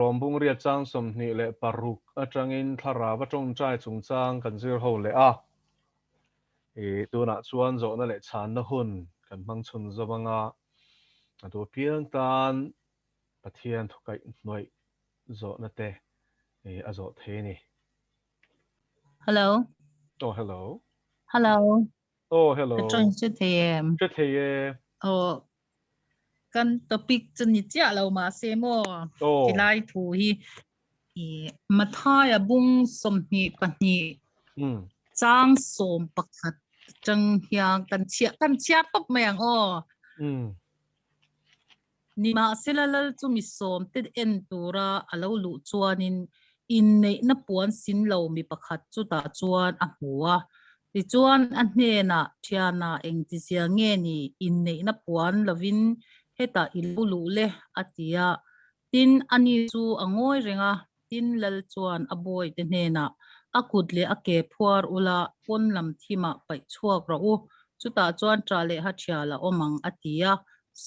rombung ria chang som ni le paruk atangin thara wa tong chai chung chang kan zir ho le a tu na chuan Zawhna le Chhanna hun kan mang chun zawanga tu piang tan Pathian Thutak noi Zawhna te a zo the ni. Hello. Oh hello. Hello. Oh hello. Trong chưa thèm. Che the Kan topic chân nhị chia lâu mà xem mò. Thì lại thu hi mà thay bung som nhị bát nhị. Trang som bạc hạt chân hiang kan chia top mèng ni ma selal chu mi som te en tura alo lu chuanin in nei na puan sin lo mi pakhat chu ta chuan a hua ti chuan a hne na thiana eng ti sia nge ni in nei na puan lovin heta ilu lu le atia tin ani chu angoi renga tin lal chuan a boy te hne na akut le ake phuar ula pon lam thima pai chuak ro u chu ta chuan tra le ha thiala omang atia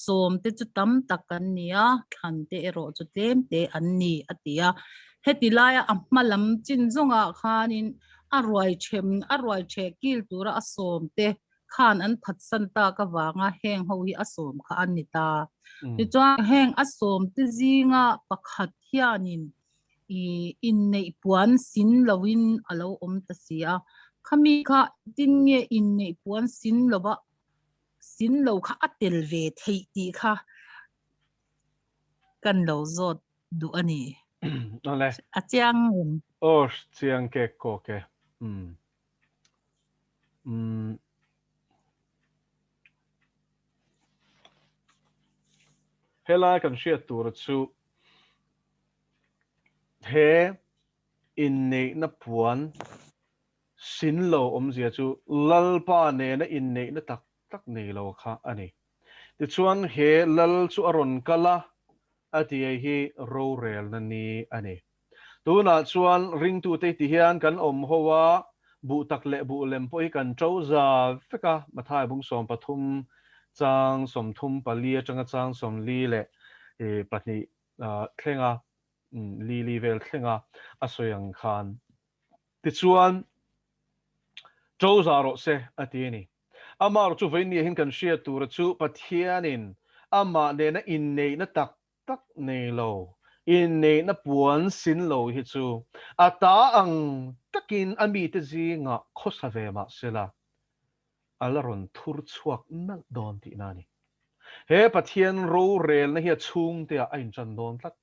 som te chu tam takan nia than te ero chu tlem te an ni atia hetilaya ammalam chin zonga khanin arwai che kil tura asom te khan an phat san ta ka wanga heng ho hi asom kha anita ti chuan heng asom te zinga pakhat hianin in nei puan sin lowin alo om ta sia khami kha tin nge in nei puan sin lowa sin lo kha atel ve thei ti kha kan lo zot du ani ole a chiang chiang ke ko ke helai kan shia tur chu he in nei na puan sin lo om zia chu lalpa ne na in nei na tak nei lo kha ani ti chuan he lal chu aron kala ati hi ro rel na ni ani tuna chuan ring tu te ti hian kan om howa bu tak le bu lem poi kan trouza feka mathai bung som pathum chang som thum palia changa chang som li le pahni thlenga li vel thlenga asoyang khan ti chuan trouza ro se ati ni amar chu veini hin kan shia tur chu pathianin ama ne na in nei na tak nei lo in nei na puan sin lo hi chu ata ang takin ami te zinga khosave ma sela alaron thur chuak na don ti nani he pathian ro rel na hi chung te a in chan don tak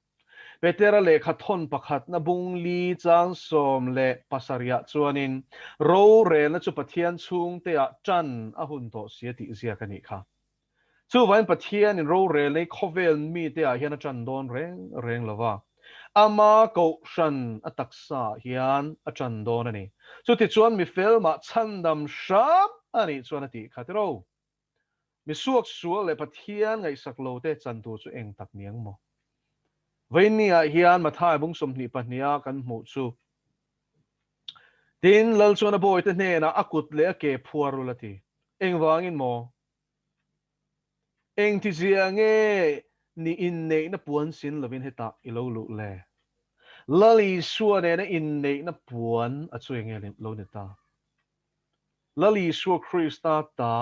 petera le khathon pakhat na bung li chang som le pasaria chuanin ro rel na chu pathian chung te a chan a hun to sia ti zia kani kha chu vain pathian in ro rel nei khovel mi te a hian a chan don reng lova ama ko shan ataksa hian a chan don ani chu ti chuan mi fel ma chandam sham ani chuan ati khatero mi suak sual le pathian ngai saklo te chan tu chu eng tak niang mo vainia hian mathai bung som ni pahnia kan mu chu tin lal chuan a boy te hne na akut le ake phuarulati eng wangin mo eng ti zia nge ni in nei na puan sin lovin heta ilo lu le lali suwa ne na in nei na puan a chueng nge lo ne ta lali suwa Krista ta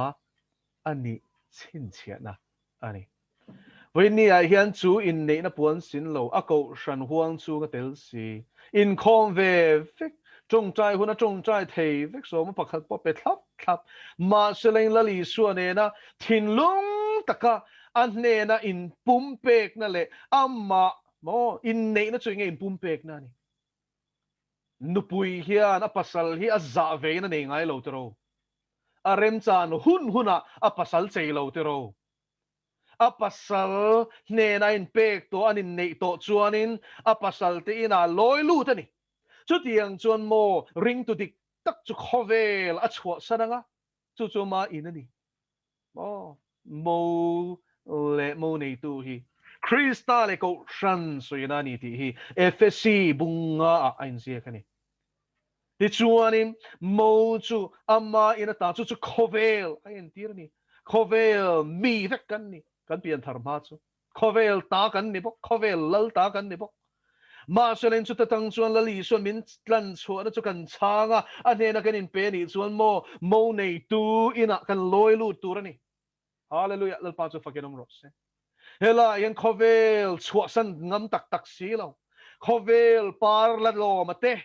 ani chin chia na ani vainia hian chu in nei na puan sin lo a ko shan huang chu ka tel si in khom ve fik trong trai huna trong trai thei vek so ma pakhat po pe thap ma seleng lali suwa ne na thin lung taka an ne na in pum pek na le amma mo in nei na chu nge in pum pek na ni nupui hian a pasal hi a za ve na nei ngai lo tero a rem chan huna a pasal chei lo tero a pasal ne na in pek to anin nei to chuanin a pasal te ina loi lu ta ni chu tiang chuan mo ring tu dik tak chu khovel a chwa sananga chu ma in ani mo nei tu hi Krista le ko shan so ina ni ti hi FSC bunga a ain sia kani ti chuanin mo chu ama ina ta chu khovel ain tir ni khovel mi vek kan ni kan pian thar ma chu khovel ta kan ni bok khovel lal ta kan ni bok mà sẽ lên chút tăng chuan là lý xuân min lần chuan nó cho cần chang à anh này là cái nín pe ni chuan mô này tu ina cần lôi lu tu ra ni hallelujah lal pa chu fakin om ros hela yan khovel chuasan ngam tak tak si lo khovel par la lo mate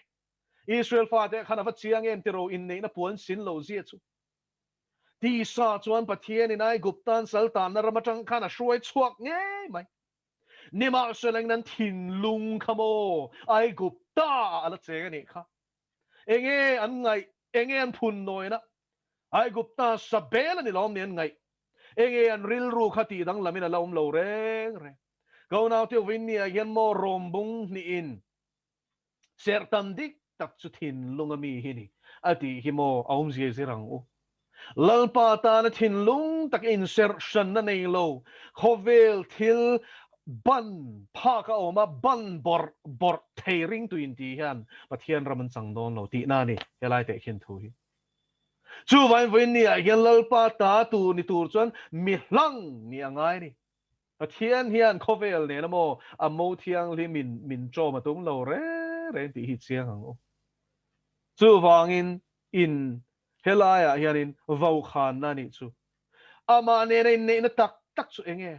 Israel fa te khana vat chiang em tiro in nei na puan sin lo zia chu ti sa chuan pathian in ai guptan saltan na ramatang khana shuai chuak nge mai nima seleng nan thin lung khamo ai gupta ala cheng ani kha enge an ngai enge an phun noi na ai gupta sabel ani lom nen ngai enge an ril ru khati dang lamina lom lo reng reng go now te win ni again mo rombung ni in sertam dik tak chu thin lungami hini ati himo aum zie zirang u lalpa ta na thin lung tak insertion na nei lo khovel thil ban pha ka oma ban bor theiring tu in ti hian pathian raman chang don lo ti na ni helai te khin thu hi chu vai win ni again lalpa ta tu ni tur chuan mi hlang ni angai ni pathian hian khovel ne na mo amo thiang li min cho ma tung lo re ti hi chiang ang o chu wangin in helaya hianin vau khan na ni chu ama ne ne na tak chu enge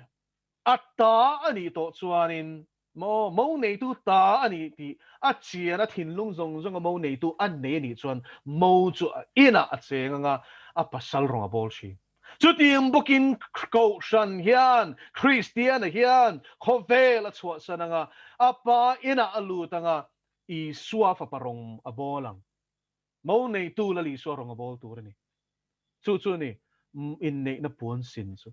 atta ani to chuanin mo nei tu ta ani ti a chia na thin lung zong zong mo nei tu an nei ni chuan mo chu ina a chenga a pasal ronga bol chi chu tim bokin ko shan hian christian hian khovel a chua sananga apa ina alu tanga i suwa fa parong abolang mo nei tu la li so ronga bol tu ni chu ni in nei na puan sin chu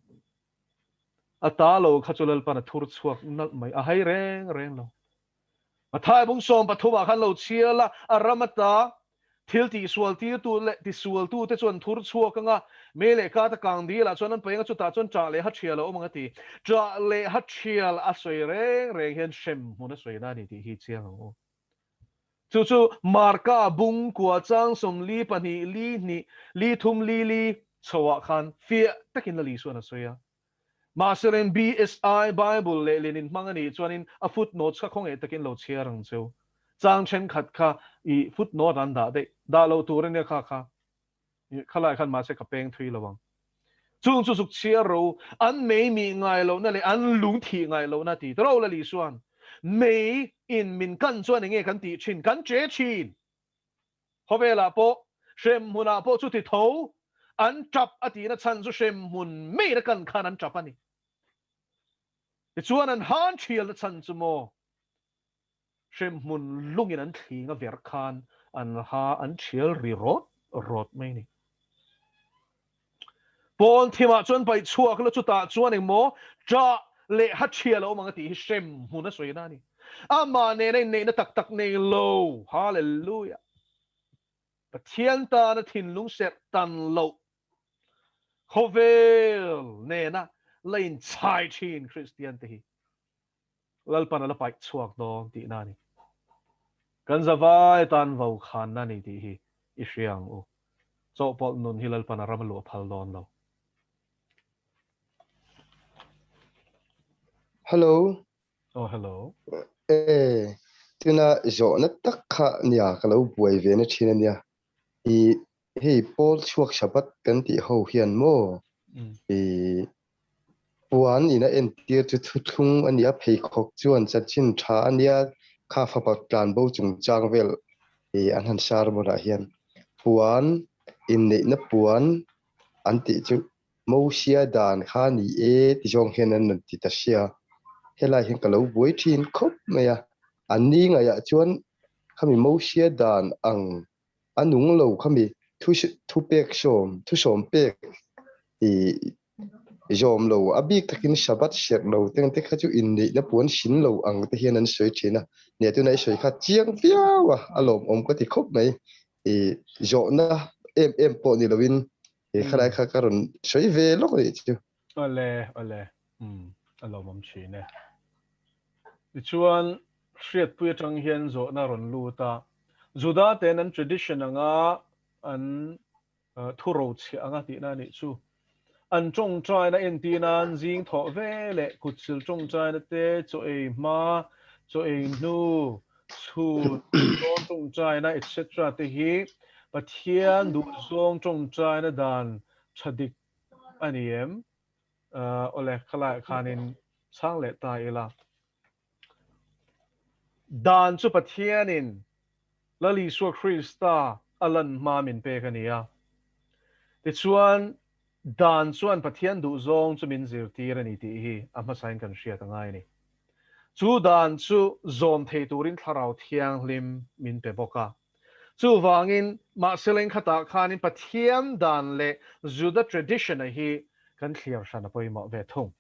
atalo khachulal pana thur chuak nal mai a hai reng lo mathai bung som pathuma khan lo chiala aramata thil ti sual ti tu le ti sual tu te chuan thur chuak anga mele ka ta kang di la chuan an penga chu ta chuan tra le ha chiala omanga ti tra le ha chial a soi reng hian shem huna soi na ni ti hi chiang o chu marka bung kwa chang som li pani li ni li thum li chawa khan fia takin la li suan a soya Masterin BSI Bible le lenin mangani chuanin a footnotes ka khong e takin lo chiarang chu chang chen khat kha I footnote an da de da lo turin ne kha khalai khan ma se ka peng thui lawang chung chu suk chia ro an mei mi ngai lo na le an lung thi ngai lo na ti ro la li suan mei in min kan chuan nge kan ti chin kan che chin hovela po shem huna po chu ti tho an chap ati na chan chu shem mun mei na kan khan an chap ani chuan an han chial na chan chu mo shem mun lungin an thling a ver khan an ha an chial ri rot mai ni pon thima chuan pai chuak la chu ta chuan eng mo cha le ha chial o manga ti shem mun a soi na ni ama ne na tak nei lo hallelujah pathian ta na thin lung set tan lo khovel ne na lein chai chin christian te hi lalpan ala pai chuak dong ti na ni kan zawai tan vau khan na ni ti hi I hriang u cho pol nun hi lalpan ram lo phal don lo Hello. oh hello Tuna Zawhna takha nia kalau buai ve na thina nia I hei Paul chuak shabat kan ti ho hian mo puan ina entir chu thung ania phei khok chuan chin tha ania kha fa pat plan bo chung chang vel an han sar mo ra hian puan in nei na puan an ti chu mo sia dan kha ni ti jong hen an ti ta sia helai hin kalau buai thin khop maya an ni nga ya chuan khami mo sia dan ang anung lo khami thu pek som pek Zom lo abik takin shabat shek lo teng te kha chu in nei na puan shin lo ang te hian an soi thina ne tu nai soi kha chiang piawa alom om ko ti khop mai Zawhna em po ni lovin khalai kha karon soi ve lo ri chu ole alom om chi ne chuan hriat pui tang hian Zawhna ron lu ta juda ten an tradition anga an thuro chi anga ti na ni chu an trong trai na en ti nan jing tho ve le kut sil trong trai na te cho e ma cho in nu chu zong trong trai na etc te hi Pathian du zong trong trai na dan chadik aniem ole khalai khanin sang le ta ila dan chu Pathianin lali su Krista alan ma min pe kania ti chuan dan chuan Pathian du zong chu min zir tir ani ti hi ama sain kan hria ta ngai ni chu dan chu zon thei turin tharau thiang lim min pe boka chu wangin ma seleng khata khanin Pathian dan le Juda tradition a hi kan thliar sana poima ve thung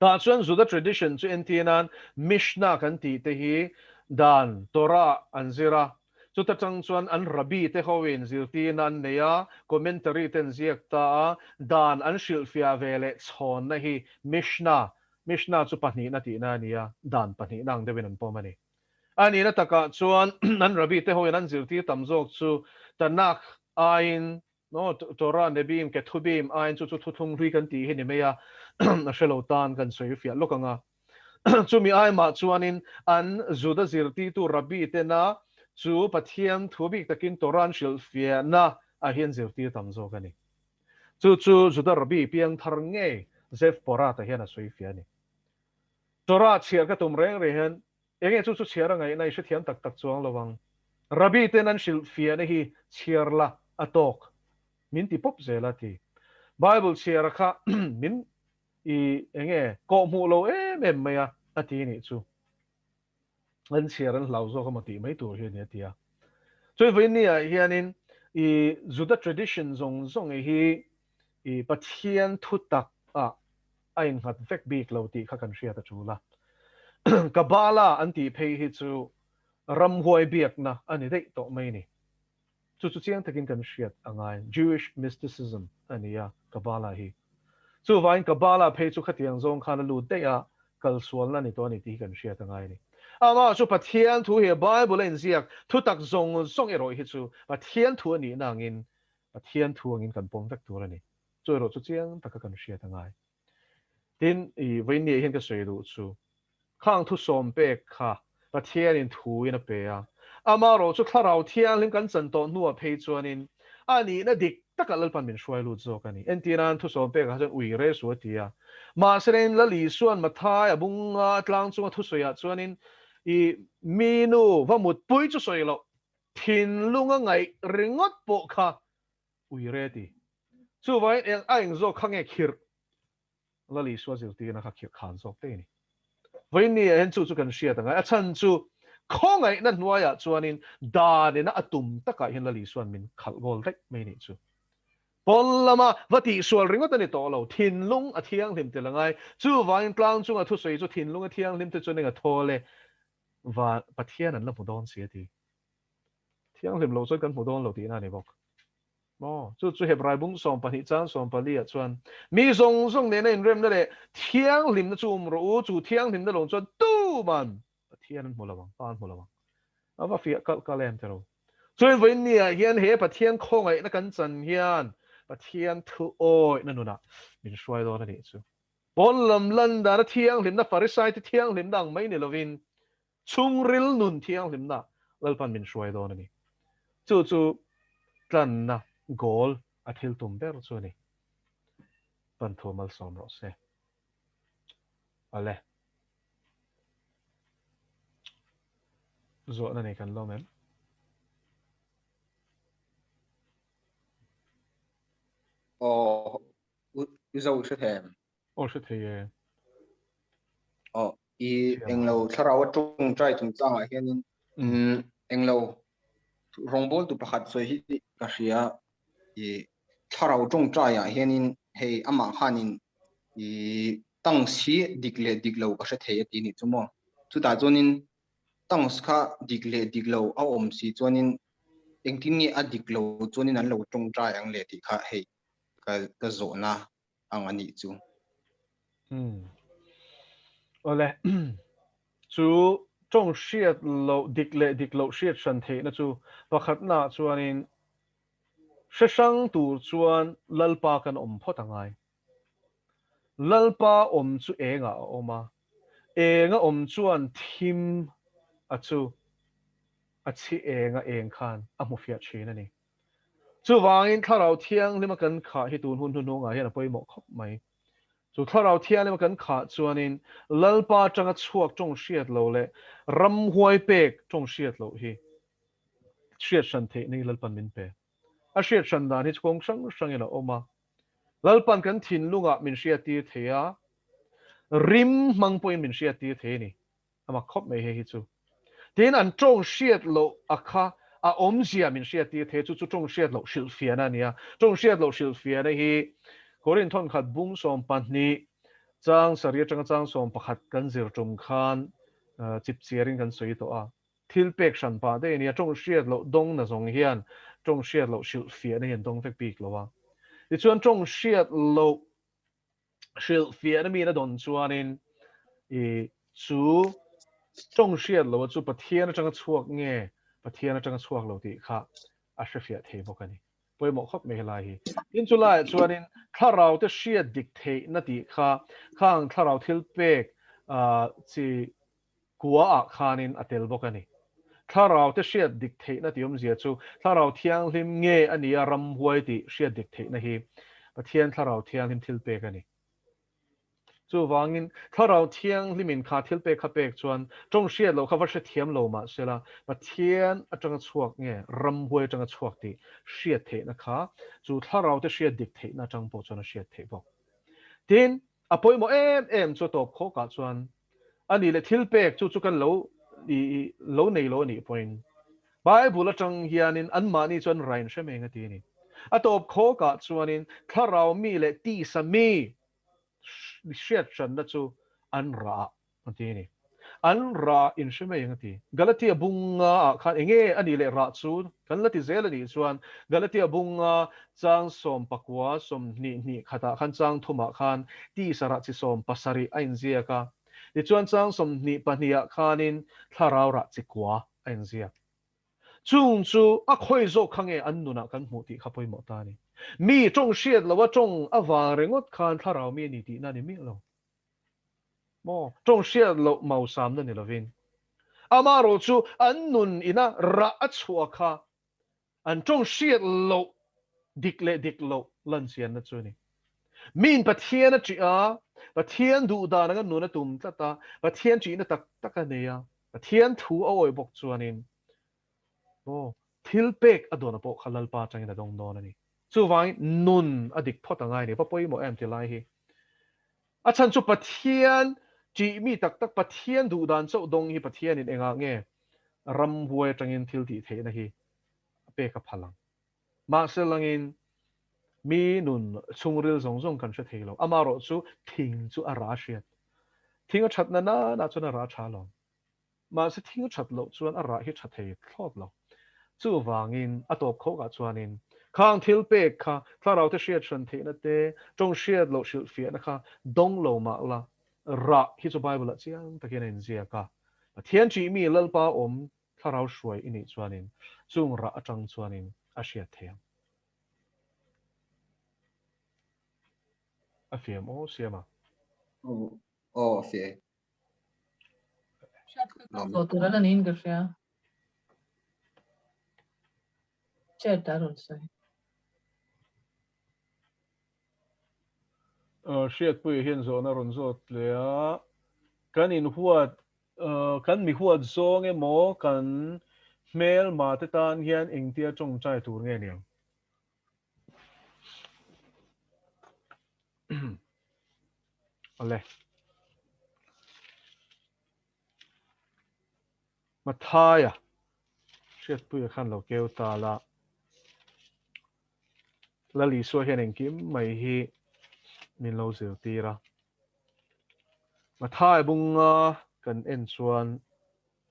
ta chuan Juda tradition chu entianan Mishnah kan ti te hi dan Torah anzira chu ta chang chuan an rabi te howin zirti nan neya commentary ten ziak ta dan an shilfia vele chhon na hi Mishnah chu pahni na ti na nia dan pahni nang devin an pomani ani na taka chuan an rabi te howin an zirti tamjok chu tanak ain no Torah nebim ke thubim ain chu thuthung ri kan ti hi ni meya a shelo tan kan soi fia lokanga chu mi ai ma chuanin an Juda zirti tu rabi te na chu Pathian thubi takin Toran shil fia na a hian zirti tamzo kani chu Juda rabi piang thar nge zef pora ta hian a soi fia ni Torah chiar ka tum reng re hian enge chu chiar ngai nai shi thiam tak tak chuang lowang rabi te nan shil fia na hi chiar la atok min ti pop zela ti Bible chiar kha min I enge ko mu lo em maya ati ni chu an chiar an lau zo ka mati mai tur hi ni tia choi voi ni a hianin I Juda tradition zong hi I Pathian Thutak a ain hat vek bik lo ti kha kan ria ta chu la kabala an ti phei hi chu ram hoi biak na ani dei to mai ni chu chiang takin kan riat angai Jewish mysticism ania kabala hi chu vain kabala phei chu khatiang zong khan lu te a kal sual na ni to ni ti kan ria ta ngai ni ama chu Pathian thu he Bible in ziak thu tak zong ero hi chu Pathian thu ni nangin Pathian thu angin kan pom vek tur ani chu ro chu chiang tak kan ria ta ngai tin I vain ni hian ka sei lu chu khang thu som pe kha Pathian in thu in a pe a ama ro chu tharau thiang lim kan chan to nu a phei chuanin ani na dik takal pan min shwai lu zo kani entiran thu som pe ka jan ui re su tia ma seren la li suan ma thai abunga tlang chu thu soya chuanin I minu vamut pui chu soi lo thin lunga ngai ringot po kha ui re ti chu vai en aing zo khange khir la li suwa zil ti na kha khir khan zo te ni vai ni en chu kan sia ta ngai a chan chu khongai na nuaya chuanin da ne na atum taka hin la li suan min khal gol rek mai ni chu Pollama vati sual ringot ani to lo thinlung a thiang hlim te langai chu vain tlang chunga thu soi chu thinlung a thiang hlim te chu ninga thole wa Pathian an la mudon sia ti thiang hlim lo chu kan mudon lo ti na ni bok mo chu hebrai bung som pani chan som pali a chuan mi zong ne in rem na le thiang hlim na chum ro chu thiang hlim na lo chuan tu man Pathian an mulawang pan mulawang awa fi kal em te ro chuan vain ni a hian he Pathian khongai na kan chan hian Pathian thu oi na nuna min shwai do na ni chu bon lam lan da na thiang lim na farisai ti thiang lim dang mai ni lovin chung ril nun thiang lim na lalpan min shwai do na ni chu tlan na gol a thil tum ber chu ni pan thomal som ro se ale zo na ni kan lo mem Mizo sẽ thèm o se the anh lâu thảo trung trai trung trang à hiện anh lâu rong bol tu pakhat soi hi ka ria thảo trung trai à hiện hay ama hanin tăng sĩ dik lâu ka sẽ thei ti ni chumo chu ta chonin tăng ska dik lâu a om si chonin engtin ni a dik lâu chonin an lo trung trai ang le ti kha hei ka Zawhna ang ani chu ole chu trong shiat lo dik lo shiat shan the na chu pakhat na chuanin shashang tur chuan lalpa kan om photangai lalpa om chu enga oma nga chuan thim chu chi nga khan amu fiat thina ni chu wangin tharau thiang lima kan kha hi tun hun nga hian poimo khop mai chu tharau thiang lima kan kha chuanin lalpa tanga chuak tong hriat lo le ram huai pek tong hriat lo hi hriat san the ni lalpan min pe a hriat san dan hi chkong sang sang ina oma lalpan kan thin lunga min hriat ti theya rim mang point min hriat ti the ni ama khop mai he hi chu tin an tong hriat lo akha a zia min hriat ti the chu tong hriat lo hril fiana nia tong hriat lo hril fiana hi korin thon khat bung som panni chang saria chang som pakhat kan zir tum khan chip chiaring kan soi to a thil pek san pa de nia tong hriat lo dong na zong hian tong hriat lo hril fiana hian dong vek pik lo wa ti chuan tong hriat lo hril fiana mi na don chuanin chu tong hriat lo chu pathian atanga chuak nge pathian atanga chuak lo ti kha a hriat the bawk ani poimo khop me lai hi tin chu lai chuanin tharau te hriat dik the na ti kha khang tharau thil pek chi kwa a khanin atel bawk ani tharau te hriat dik the na ti zia chu tharau thiang hlim nge ani a ram huai ti hriat dik the na hi pathian tharau thiang hlim thil pek ani chu wangin tharau thiang hlimin kha thil pek kha pek chuan tong hriat lo kha va hre thiam lo ma sela pathian atanga chuak nge ram huai atanga chuak ti hriat the na kha chu tharau te hriat dik the na tang po chuan a hriat the bawk tin apoimo em chu top kho ka chuan ani le thil pek chu kan lo nei lo ni point Bible atang hianin an mani chuan rain hre nga ti ni a top kho ka chuanin tharau mi le ti sa mi hriat san na chu an ra ti ni an ra in hre nga ti Galatia bunga khan enge ani le ra chu kan lati zel ani chuan Galatia bunga chang som pakwa som ni khata khan chang thuma khan ti sara chi som pasari ain zia ka ti chuan chang som ni pahnia khanin tharau ra chi kwa ain zia chung chu a khoi zo khange an nuna kan hmu ti khapoi mo ta ni mi tong hriat lo wa tong awa rengot khan tharau mi ni ti na ni mi lo mo tong hriat lo mau sam na ni lovin amaro chu an nun ina ra a chua kha an tong hriat lo dik lo lan sian na chu ni min pathian a chi a pathian du da na nuna tum ta pathian chi na tak a ne ya pathian thu a oi bok chuanin thil pek adona po khalal pa chang na dong don ani chu wai nun adik phot angai ni pa poi mo em ti lai hi a chan chu pathian chi mi tak pathian du dan chau dong hi pathian in enga nge ram huai tangin thil ti the na hi pe ka phalang ma selangin mi nun chungril zong kan hre theilo amaro chu thing chu ara hriat thing a that na chu na ra tha lo ma se thing a that lo chuan ara hi tha thei thlop lo chu wangin atop kho ka chuanin khang thil pek kha tharau te hriat than the na te tong hriat lo hrilh fia na kha dong lo ma la ra hi chu bible chiang takin en zia ka thian chi mi lalpa om tharau hruai ini chuanin chung ra atang chuanin a hriat thiam a fiam o siama fie So tu rala nin gashya. Chat darun sai. hriat pui hian zo na ron zot le a kan in huat kan mi huat zong emo kan hmel ma te tan hian engtia chong chai tur nge niang ale ma thaya hriat pui khan lo keu ta la li so hian engkim mai hi min lo zir tira ma thai bunga kan en chuan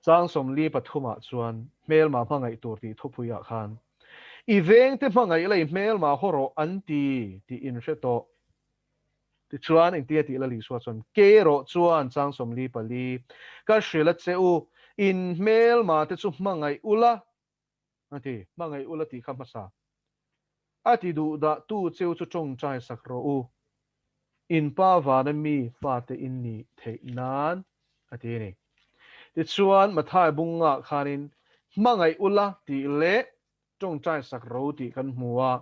chang som li pathuma chuan hmel ma hmangai tur ti thopuya khan i veng te hmangai lei hmel ma horo anti ti in hreto ti chuan eng tia ti la li so chuan ke ro chuan chang som li pali ka hrila cheu in hmel ma te chu hmangai ula ati hmangai ula ti kha masa ati du da tu cheu chu chong chai sak ro u in pa va na mi fa te in ni thei nan ati ni ti chuan mathai bunga khanin mangai ula ti le tong chai sak ro ti kan hmuwa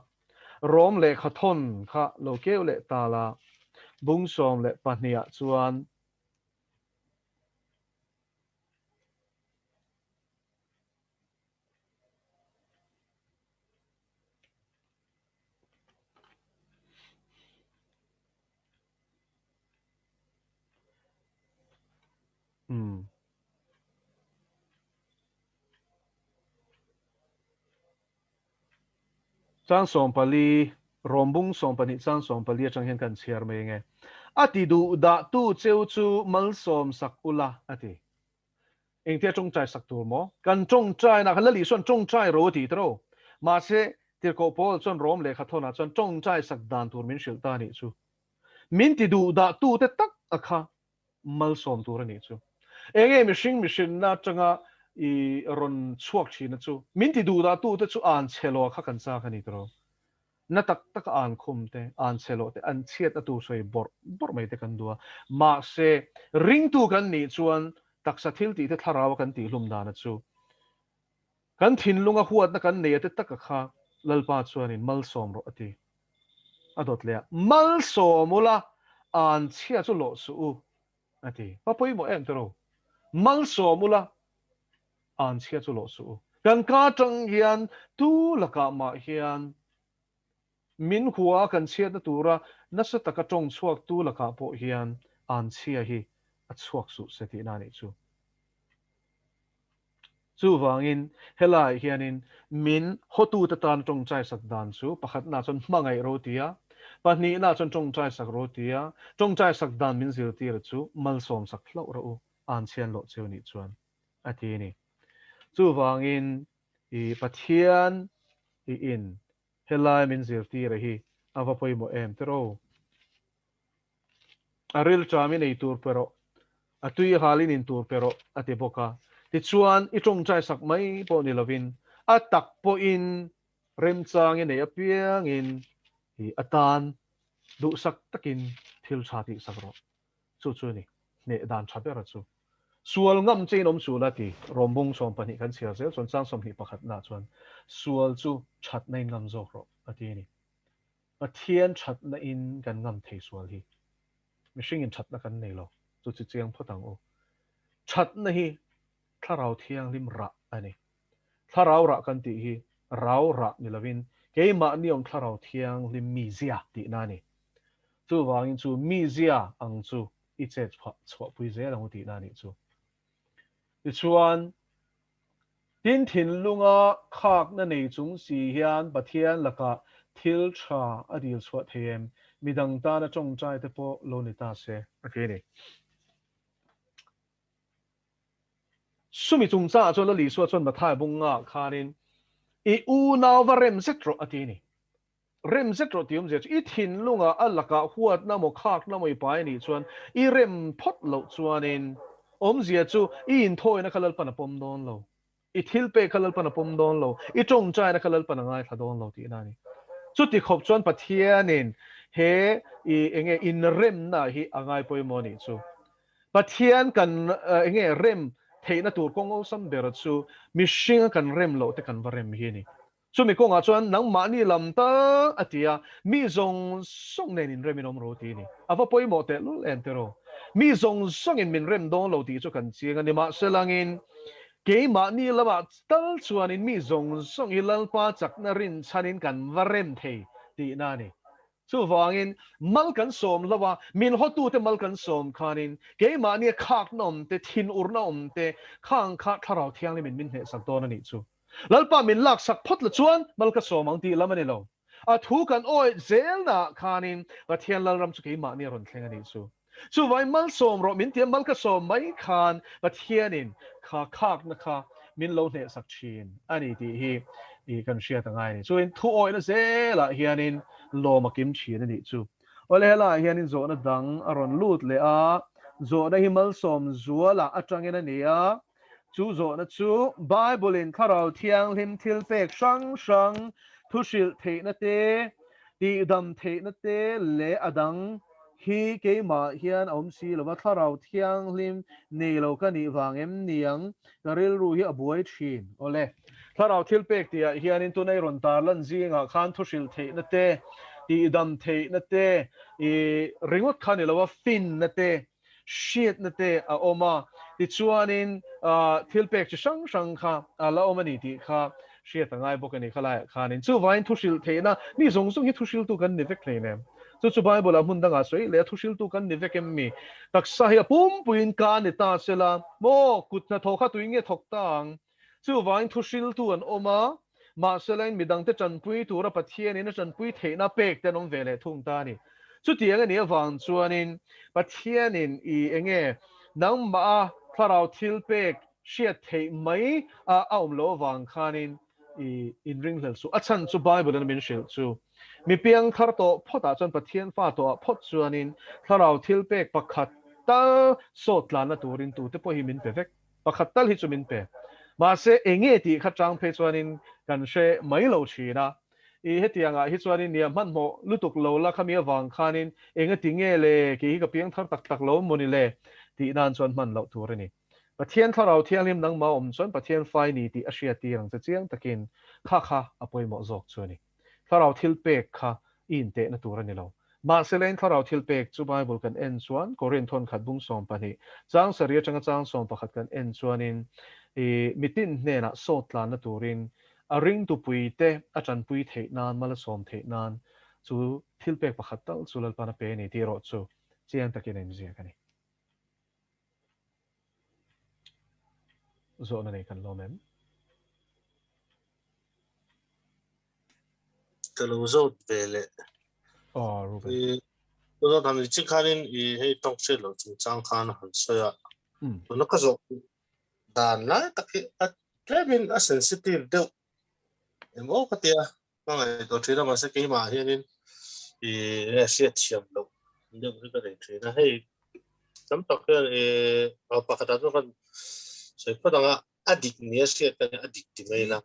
rom le khathon kha lo keu le tala bung som le pahnia chuan chang som pali rombung som pani chang som pali atang hian kan chiar mai nge ati du da tu cheu chu mal som sak ula ati eng te chong chai sak tur mo kan chong chai na khala li son chong chai ro ti tro ma se tir ko pol chon rom le khathona chon chong chai sak dan tur min shil ta ni chu min ti du da tu te tak akha mal som tur ni chu enge mishing na changa I ron chuak thina chu min ti du da tu te chu an chelo kha kan cha khani tro na tak an khum te an chelo te an chiat atu soi bor mai te kan dua ma se ring tu kan ni chuan taksa thil ti te tharawa kan ti hlum dana chu kan thin lunga huat na kan nei te tak kha lalpa chuan in mal som ro ati adot le mal somula an chia chu lo su ati papoi mo em tro mal somula an chia chu lo su kan ka tang hian tu laka ma hian min huwa kan chia na tura na sa taka tong chuak tu laka po hian an chia hi a chuak su se ti na ni chu wangin helai hianin min hotu ta tan tong chai sak dan chu pakhat na chon mangai ro tia pahni na chon tong chai sak ro tia tong chai sak dan min zir tir chu mal som sak hlo ro an chian lo cheu ni chuan ati ni chu wangin I pathian I in helai min zir tir hi ava poi mo em tro aril chami nei tur pero atui halin in tur pero ate boka ti chuan I tong chai sak mai po ni lovin atak po in rem chang in nei apiang in hi atan du sak takin thil chati sakro chu ni ne dan chapera chu sual ngam chen om chu lati rombung som pani kan sia zel chon chang som hi pakhat na chuan sual chu chat nei ngam zo ro ati ni pathian chat na in kan ngam thei sual hi mishing in chat na kan nei lo chu chu chiang photang o chat na hi tharau thiang lim ra ani tharau ra kan ti hi rau ra ni lovin ke ma ni ong tharau thiang lim mi zia ti na ni chu wangin chu mi zia ang chu I che chwa pui ze lang ti na ni chu ti chuan tin thin lunga khak na nei chung si hian pathian laka thil tha adil chwa them midang ta na chong chai te po lo ni ta se okay ni sumi chung cha chon la li so chon ma thai bunga khanin I u naw va rem setro atini rem setro tium je I thin lunga alaka huat na mo khak na moi pai ni chuan I rem phot lo chuanin om zia chu I in thoi na khalal pana pom don lo I thil pe khalal pana pom don lo I chong chai na khalal pana ngai thadon lo ti na ni chu ti khop chuan pathianin he I enge in rem na hi angai poi mo ni chu pathian kan enge rem theina tur kong sam ber chu mishing kan rem lo te kan varem hi ni chu mi konga chuan nang ma ni lam ta atia mi zong song nen in reminom ro ti ni ava poi mo te lul entero mi zong song in min rem don lo ti chu kan chiang ani ma selangin ke ma ni lama tal chuan in mi zong song hilal pa chak na rin chanin kan varem thei ti na ni chu wangin malkan som lawa min hotu te malkan som khanin ke ma ni khak nom te thin urna om te khang kha tharau thiang le min he sak don ani chu lalpa min lak sak phot la chuan malka som ang ti lamani lo a thu kan oi zel na khanin pathian lalram chu ke ma ni ron thleng ani chu vai mal som ro min tiam malka som mai khan pathianin kha khak na kha min lo ne sak chin ani ti hi I kan share ta ngai ni chu in thu oi na zela hianin lo makim chin ani chu ole la hianin zo na dang aron lut le a zo na himal som zuala atangin ani a chu zo na chu bible in kharau thiang lim thil pek sang thu shil the na te ti dam the na te le adang hi ke ma hian om si lo thla rau thiang lim nei lo ka ni wang em niang garil ru hi abuai thin ole thla rau thil pek tia hian in tu nei ron tar lan zinga khan thu sil the na te ti dam the na te I ringot khan lo fin na te shit na te a oma ti chuanin thil pek chi sang sang kha ala oma ni ti kha shit angai bokani khala khanin chu vain thu sil the na ni zong zong hi thu sil tu kan ni vek ne chu Bible a mun danga soi le thu sil tu kan ni vekem mi taksa hi pum puin ka ni ta sela mo kutna thoka tu inge thok tang chu wain thu sil tu an oma ma selain midang te chan pui tu ra pathian in chan pui the na pek te nom vele thung ta ni chu tiang ani awang chuanin pathian in I enge nang ma tharau thil pek shiat thei mai a om lo wang khanin in ring hel su achan chu Bible an min shil chu mi piang thar to phota chon pathian fa to phot chuanin tharau thil pek pakhat tal sotla na turin tu te po hi min pe vek pakhat tal hi chu min pe ma se enge ti kha chang phe chuanin kan she mai lo china I hetianga hi chuanin niam man mo lutuk lo la khami awang khanin enga tinge le ki ka piang thar tak tak lo moni le ti nan chuan man lo tur ani pathian tharau thianglim nang ma om chuan pathian fai ni ti asia ti rang chiang takin kha apoi mo zok chuani tharau thil pek kha in te na tur ani lo ma selen tharau thil pek chu Bible kan en chuan Korin thon khat bung som pani chang saria changa chang som pakhat kan en chuanin mitin hne na sotla na turin a ring tu pui te a chan pui the nan mala som the nan chu thil pek pakhat tal chulal pana pe ni ti ro chu chiang takin en zia kani Zawhna nei kan lo mem kalau zo vele Ruben tôi làm gì khá nên hay trong xe lo chúng trang khan hẳn xoay tôi nó có zo đàn lá tất cả cái mình sensitive đâu em ô cái tia cái này tôi thấy là mà sẽ cái mà hiện nên là sẽ chậm đâu nhưng cái này thấy là hay chấm tóc cái ở bắc đại nó còn sẽ có đằng addict nhiều sẽ cái addict thì mấy là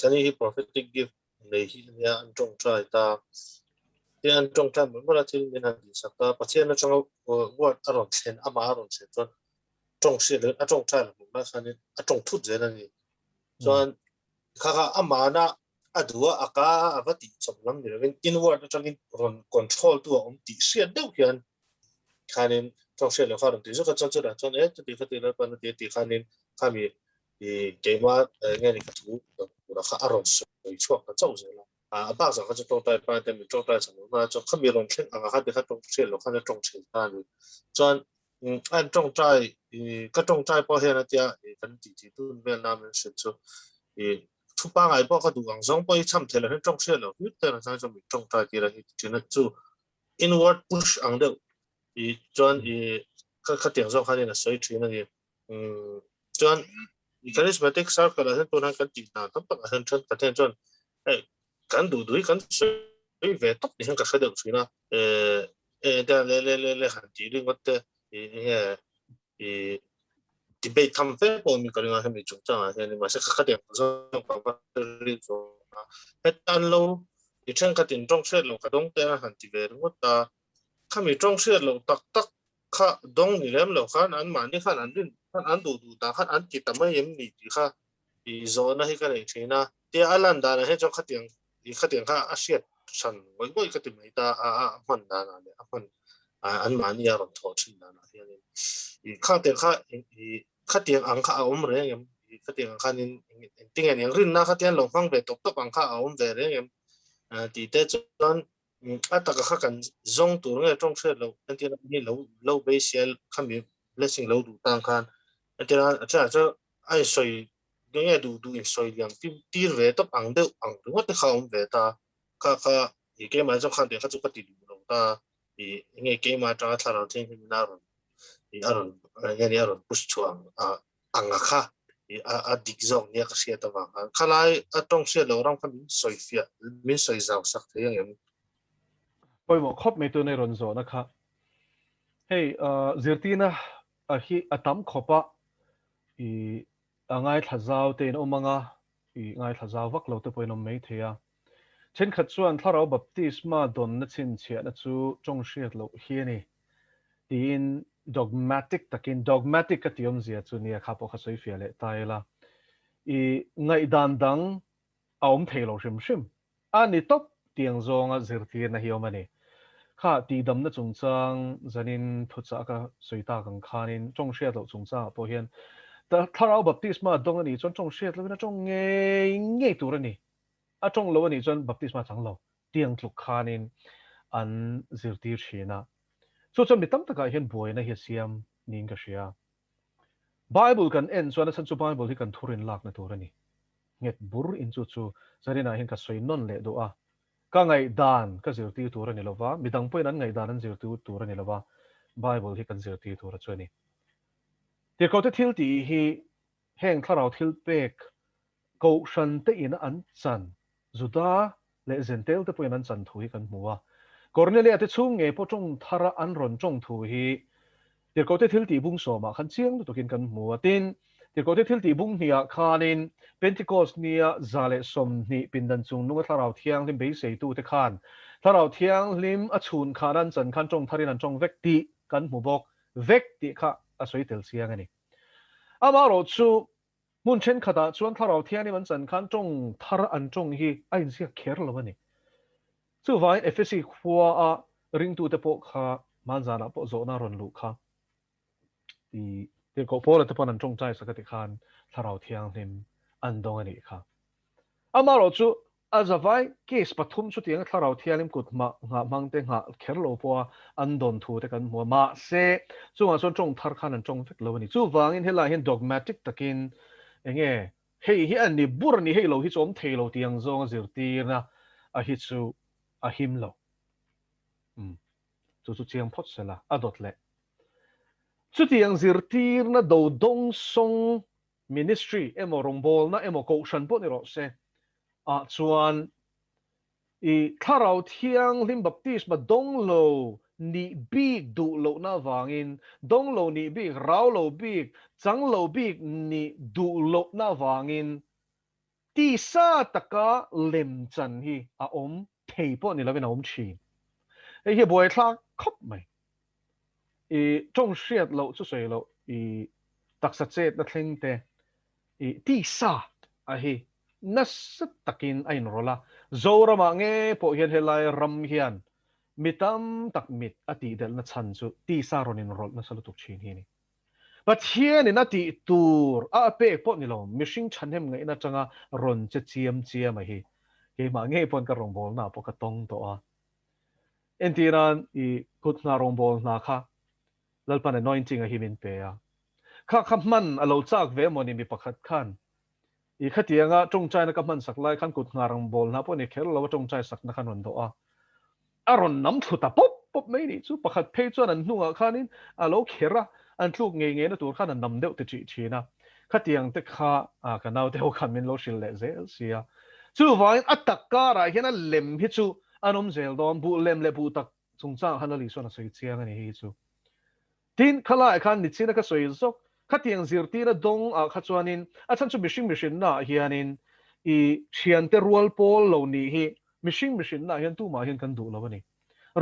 cái này prophetic gift này thì anh trong trai ta thì anh trong trai mình là thì mình hành sắc ta bắt đầu nó trong word aron sen ama aron sen cho trong xe lớn trong trai là mình là cái này trong thút gì này cho anh khá ama na adua aka avati chom lam ni ren inward atangin control tu om ti sia deuh hian khanin trong xe lo kharon ti zoka chon chura chon ti khati la pan ti khanin khami keima nge ni khatu ura kha aron soi chuak ka chau zela ba za kha chong tai pa te mi chong tai chang ma cho khami ron khen anga kha ti kha trong xe lo kha trong xe ta ni chon an trong trai ka trong trai po hian atia kan ti tu vel na men se chu thu ba ngày bao cái đủ hàng giống bao chăm thế là hết trong xe rồi biết tên là sao cho mình trong trái kia là chỉ là chú inward push ang đâu thì chọn các tiếng giống hay là soi chuyện này chọn charismatic circle là hết tôi đang cần tìm nào tất cả hơn chân cả thiên chọn cần đủ đuổi cần soi về tóc thì hơn cả cái đầu chuyện nào đây là hạn chế liên quan tới debate tham phép của mình có liên quan đến chúng ta thì mà sẽ khắc điểm do các bạn rồi hết tan lâu thì trên các điểm trong xe lâu các đông tên là hành chỉ về đúng không ta khi mình trong xe lâu tắc tắc khá đông thì em lâu khá ăn mà như khá ăn đủ ta khá ăn chỉ tầm mấy em thì khá thì do nó hay cái này thế na thì Alan đã là hết trong khá điểm khá asiat sẵn với cái điểm này ta phần đã là phần ăn mà như là thọ chân đã là thì khá điểm khát tiếng ăn khá ổn rồi em khát tiếng khá nên tiếng anh em rin na khát tiếng lòng phăng về tập ăn khá ổn về đấy em thì để cho tất cả các cái giống tụ người trong xe lâu anh tiếng như lâu bây giờ khám biết blessing lâu đủ tăng khan anh tiếng cho ai soi nghe đủ soi liền tìm về tập ăn được đúng không khá ổn về ta khá thì cái mà trong khát tiếng khá chụp cái tiền lâu ta thì nghe cái mà trong thằng nào thiên thiên nào thì aron nghe aron push chuang anga kha dik zong nia ka sia ta wang khalai atong sia lo rang khan soi fia min soi zau sak the yang em poi mo khop me tu nei ron zo na kha hey zirtina hi atam khopa angai thazau te no manga ngai thazau vak lo te poi nom mei thea chen khat chuan tharau baptisma don na chin chia na chu chong hriat lo hi ni tin dogmatic takin dogmatic ka tiom zia chu nia kha po kha soi fia le tai la I ngai dan dang aom thelo shim shim ani top tiang zonga zirtir na hiomani kha ti dam na chungchang zanin thucha ka soita kang khanin chong hriat lo chungcha po hian ta tharau baptisma dong ani chon chong hriat lo na chong nge tur ani a chong lo ani chon baptisma chang lo tiang thluk khanin an zirtir thina chu chon mitam taka hian buai na hi siam nin ka hria Bible kan en chuan san chu Bible hi kan thurin lak na tur ani nget bur in chu chu zarina hin ka soi non le do a ka ngai dan ka zirtir tur ani lova midang poin an ngai dan an zirtir tur ani lova Bible hi kan zirtir tur chuani ti ko te thil ti hi heng tharau thil pek ko shan te in an chan zuda le zentel te poin an chan thu hi kan muwa Cornelia te chung nge po chong thara an ron chong thu hi ti ko te thil ti bung so ma khan chiang tu kin kan muwa tin ti ko te thil ti bung nia khanin Pentecost nia zale som ni pindan chung nu tharau thiang lim be sei tu te khan tharau thiang lim a chun khanan chan khan chong tharin an chong vek ti kan mu bok vek ti kha a soi tel siang ani ama ro chu mun chen khata chuan tharau thiang ni man chan khan chong thar an chong hi a in sia kher lo ani chu vai FSC khwa a ring tu te po kha manzana po zo na ron lu kha ti ko pola te pon an chong chai sakati khan tharau thiang lim an dong ani kha ama ro chu azavai case pathum chu tiang tharau thialim kut ma nga mangte nga kherlo po an don thu te kan mo ma se chunga chon chong thar khan an chong vek lo ani chu wangin hela hin dogmatic takin enge hei hi an ni bur ni hei lo hi chom theilo tiang zong zirtir na a hi chu a him lo chu chiang phot sela adot le chu tiang zirtir na do dong song ministry emo rongbol na emo ko shan po ni ro se a chuan I tharau thiang lim baptisma dong lo ni big du lo na wangin dong lo ni big rau lo big chang lo big ni du lo na wangin ti sa taka lem chan hi a om thei po ni lovin om chi ei hi boy thla khop mai I chong hriat lo chu sei lo I taksa chet na thleng te I ti sa a hi nasat takin ain rola zorama nge po hian helai ram hian mitam tak mit ati del na chan chu ti sa ronin rol na salutuk chin hi ni but hian in ati tur a pe po ni lo mishing chanhem ngai na changa ron che chiam a hi ke ma nge pon ka rong bol na po ka tong to a entiran I kut na rong bol na kha lalpan anointing a hi min pe a kha khamman alo chak ve moni mi pakhat khan I khatianga chongchai na kaman saklai khan kut ngarang bol na po ni khel lo chongchai sak na khan ron do a aron nam thuta pop mai ni chu pakhat phei chuan an hnunga khanin alo khera an thluk nge na tur khan an nam deuh te chi china khatiang te kha a kanau te ho khan min lo shil le zel sia chu wain atak kara hian a lem hi chu anom zel don bu lem le bu tak chungcha han ali so na sei chiang ani hi chu tin khala khan ni china ka soi zok khatiang zirti na dong a khachuanin a chan chu mishing na hianin I thian te rual pol lo ni hi mishing na hian tu ma hian kan du lo ani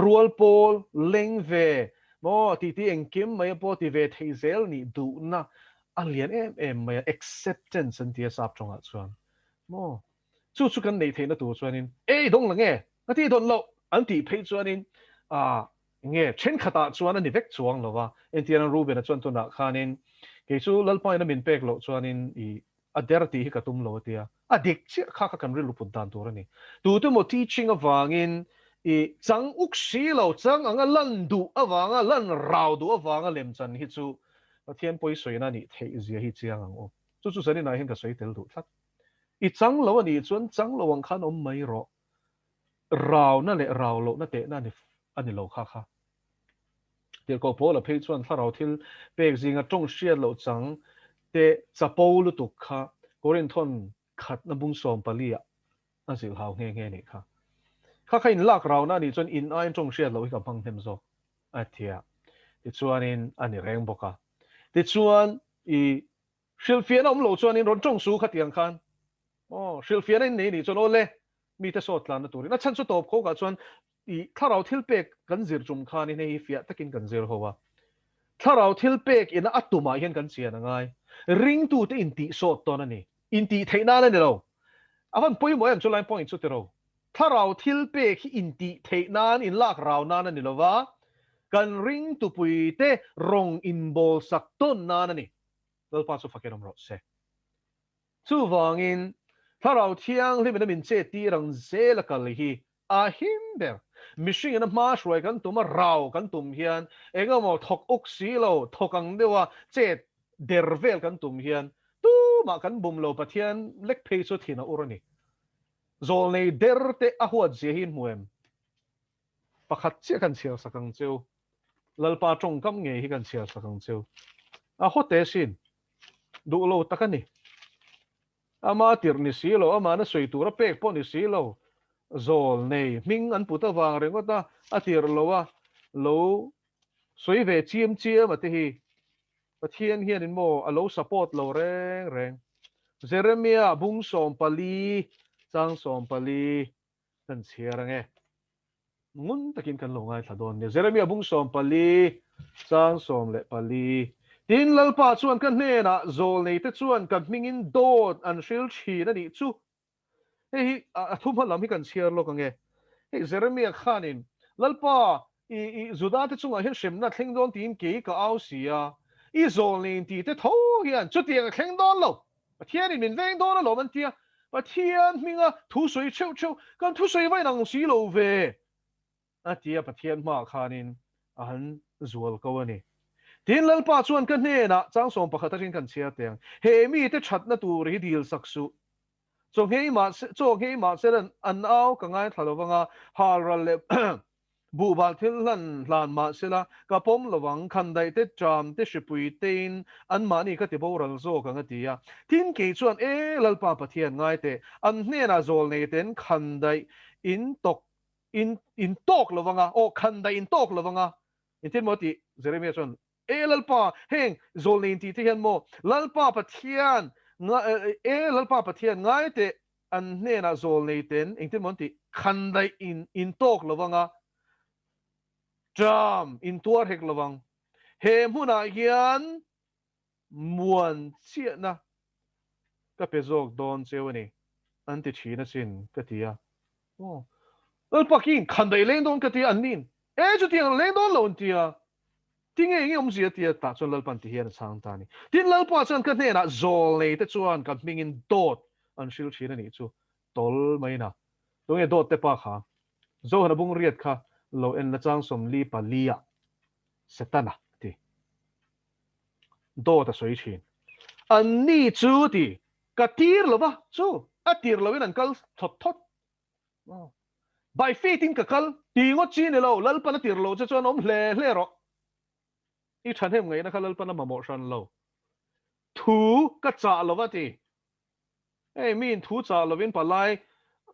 rual pol leng ve mo ti engkim mai po ti ve theizel ni du na alian mai acceptance an tia sap chonga chuan mo chu kan nei theina tu chuanin ei dong la nge ati don lo an ti phei chuanin a nge chen khata chuan ani vek chuang lova entian ruben chuan tu na khanin ke chu lalpai na min pek lo chuanin I aderti hi katum lo tia adik chi kha kan ri lupun dan tur ani tu mo teaching awangin I chang uk si lo chang anga lan du awanga lan rau du awanga lem chan hi chu pathian poi soina ni thei zia hi chiang ang o chu sani na hin ka soi tel du thlat I chang lo ani chuan chang lo ang khan om mai ro rau na le rau lo na te na ni ani lo kha tir ko pola phei chuan tharau thil pek zinga tong hriat lo chang te chapol tu kha korin thon khat na bung som palia na sil hau nge ni kha in lak rau na ni chuan in ain tong hriat lo hi ka phang them zo athia ti chuanin ani reng boka ti chuan I shilfian om lo chuanin ron tong su khatiang khan shilfian nei ni chuan ole มีแต่สดลานตัวนี้นั่นฉันสุดตบเขากับชวนอีถ้าเราทิลเป็กกันเสียจุ่มขานี่ในฟิตตะกินกันเสียหัวถ้าเราทิลเป็กอินอัตตุมาเห็นกันเสียนังไงริงตูที่อินติสดตอนนั้นนี่อินติเทน่าเลยเราอาวันปุ่ยมวยอันจุลัยปอยสุดที่เราถ้าเราทิลเป็กอินติเทน่าอินลากเรานั่นนี่เราว่ากันริงตูปุยเตรงอินบอลสักต้นนั่นนี่เราพาสุฟักเกอร์มรสเซสู้ฟังอินถ้าเราเที่ยงที่มันเป็นเจตีรังเซลกันเลยฮีอาหิมเบอร์มิชิงนั้นมาช่วยกันตุมาเรากันตุมเฮียนเองก็มาทกอกสีเราทกังเดียวว่าเจดเดรเวลกันตุมเฮียนตู้มากันบุมเราปะเทียนเล็กเพย์สุดที่น่าอุรนี่โจลในเดรเตอหัวเจียหินมวยปะขัดเจียกันเชียร์สักกังเจียวลัลปาจงกำเงยกันเชียร์สักกังเจียวอาหัวเตสินดูเราตะกันนี่อามาติร์นิสีเราอามาน่ะสวยตัวเป็กปอนิสีเราโจลในมิงอันปุตตะวางเรื่องก็ตาอาทิร์เราว่าเราสวยเวจีมมาที่ฮีปะเทียนเฮียนินโมอาเราสปอร์ตเราแรงเจเรมียบุ้งสอมปาลีจังสอมปาลีกันเชียร์ไงงุนตะกินกันลงไงถ้าโดนเนี่ยเจเรมียบุ้งสอมปาลีจังสอมเละปาลีดินลัลปาชวนกันเนี่ยนะโจลในที่ชวนกันมิงินโดดอันชิลชีนั่นนี่ชูเฮ้ยทุ่มพลังให้กันเชียร์โลกไงเฮ้ยเจเรมียข้านินลัลปาอีจุดาที่ชวนเห็นชิมนัดทิ้งโดนทีมกี่ก็เอาเสียอีโจลในที่ที่ท้อเฮียนจุดเดียกทิ้งโดนเราเทียนนี่มันเวงโดนแล้วมันเทียเทียนมิง吐水กัน吐水ไว้หนังสีโลเวเทียเทียนมาข้านินอันจวลก็วันนี้ทีนลัลปาชวนกันเนี่ยนะจังสมปะขัดทิ้งกันเชียร์เตียงเฮมีแต่ชัดนะตัวรีดีลสักสุจงเฮมาเสร็จอันเอากังไงทะเลาะว่าฮารัลเลบูบาทิลลันลานมาเสละกับผมระวังคันใดเตจามเตชิปุยเตนอันมานี่ก็ที่บูรัลโซกังตียทีนกี่ชวนลัลปาปะเทียนง่ายเตอันเนี่ยนะโจลในเต็นคันใดอินตกระวังโอคันใดอินตกระวังอินทินมติเจเรมียชวนลัลปาเฮงโจลในที่ที่เห็นโมลัลปาปะเทียนลัลปาปะเทียนง่ายเตอันเนี่ยนะโจลในเต็นอินทินมติคันใดอินตกระวังจามอินตัวเฮกระวังเฮมุนาเฮียนมวนเสียนะก็เป็นโจกโดนเซวนี่อันที่ชีนสินก็ที่โอ้ลัลปากินคันใดเล่นโดนก็ที่อันนี้จุดที่เล่นโดนหล่นที่ที่ไงงี้ผมเสียที่ตัดส่วนลัลปันที่เฮียนช่างตานี่ที่ลัลปาส่วนกันเนี่ยนะโจลเลยแต่ส่วนกับมิงินโดดอันชิลชีนนี่จู่ตอลไม่นะตรงนี้โดดแต่ปากขาโจหน้าบุงเรียดค่ะเราเอ็นละจังสมลีปาลีอะเสตันนะที่โดดสวยชินอันนี้จู่ที่กตีร์หรือเปล่าจู่ตีร์เราเป็นอันกัลทดใบฟีติงกับกัลตีงดจีนเราลัลปันตีร์เราจะชวนอมเล่หรออีฉันเห็นไงนะครับลัลปันมาโมชันเราถูกจ่าเราว่าที่มีนถูจ่าเราเป็นปลาย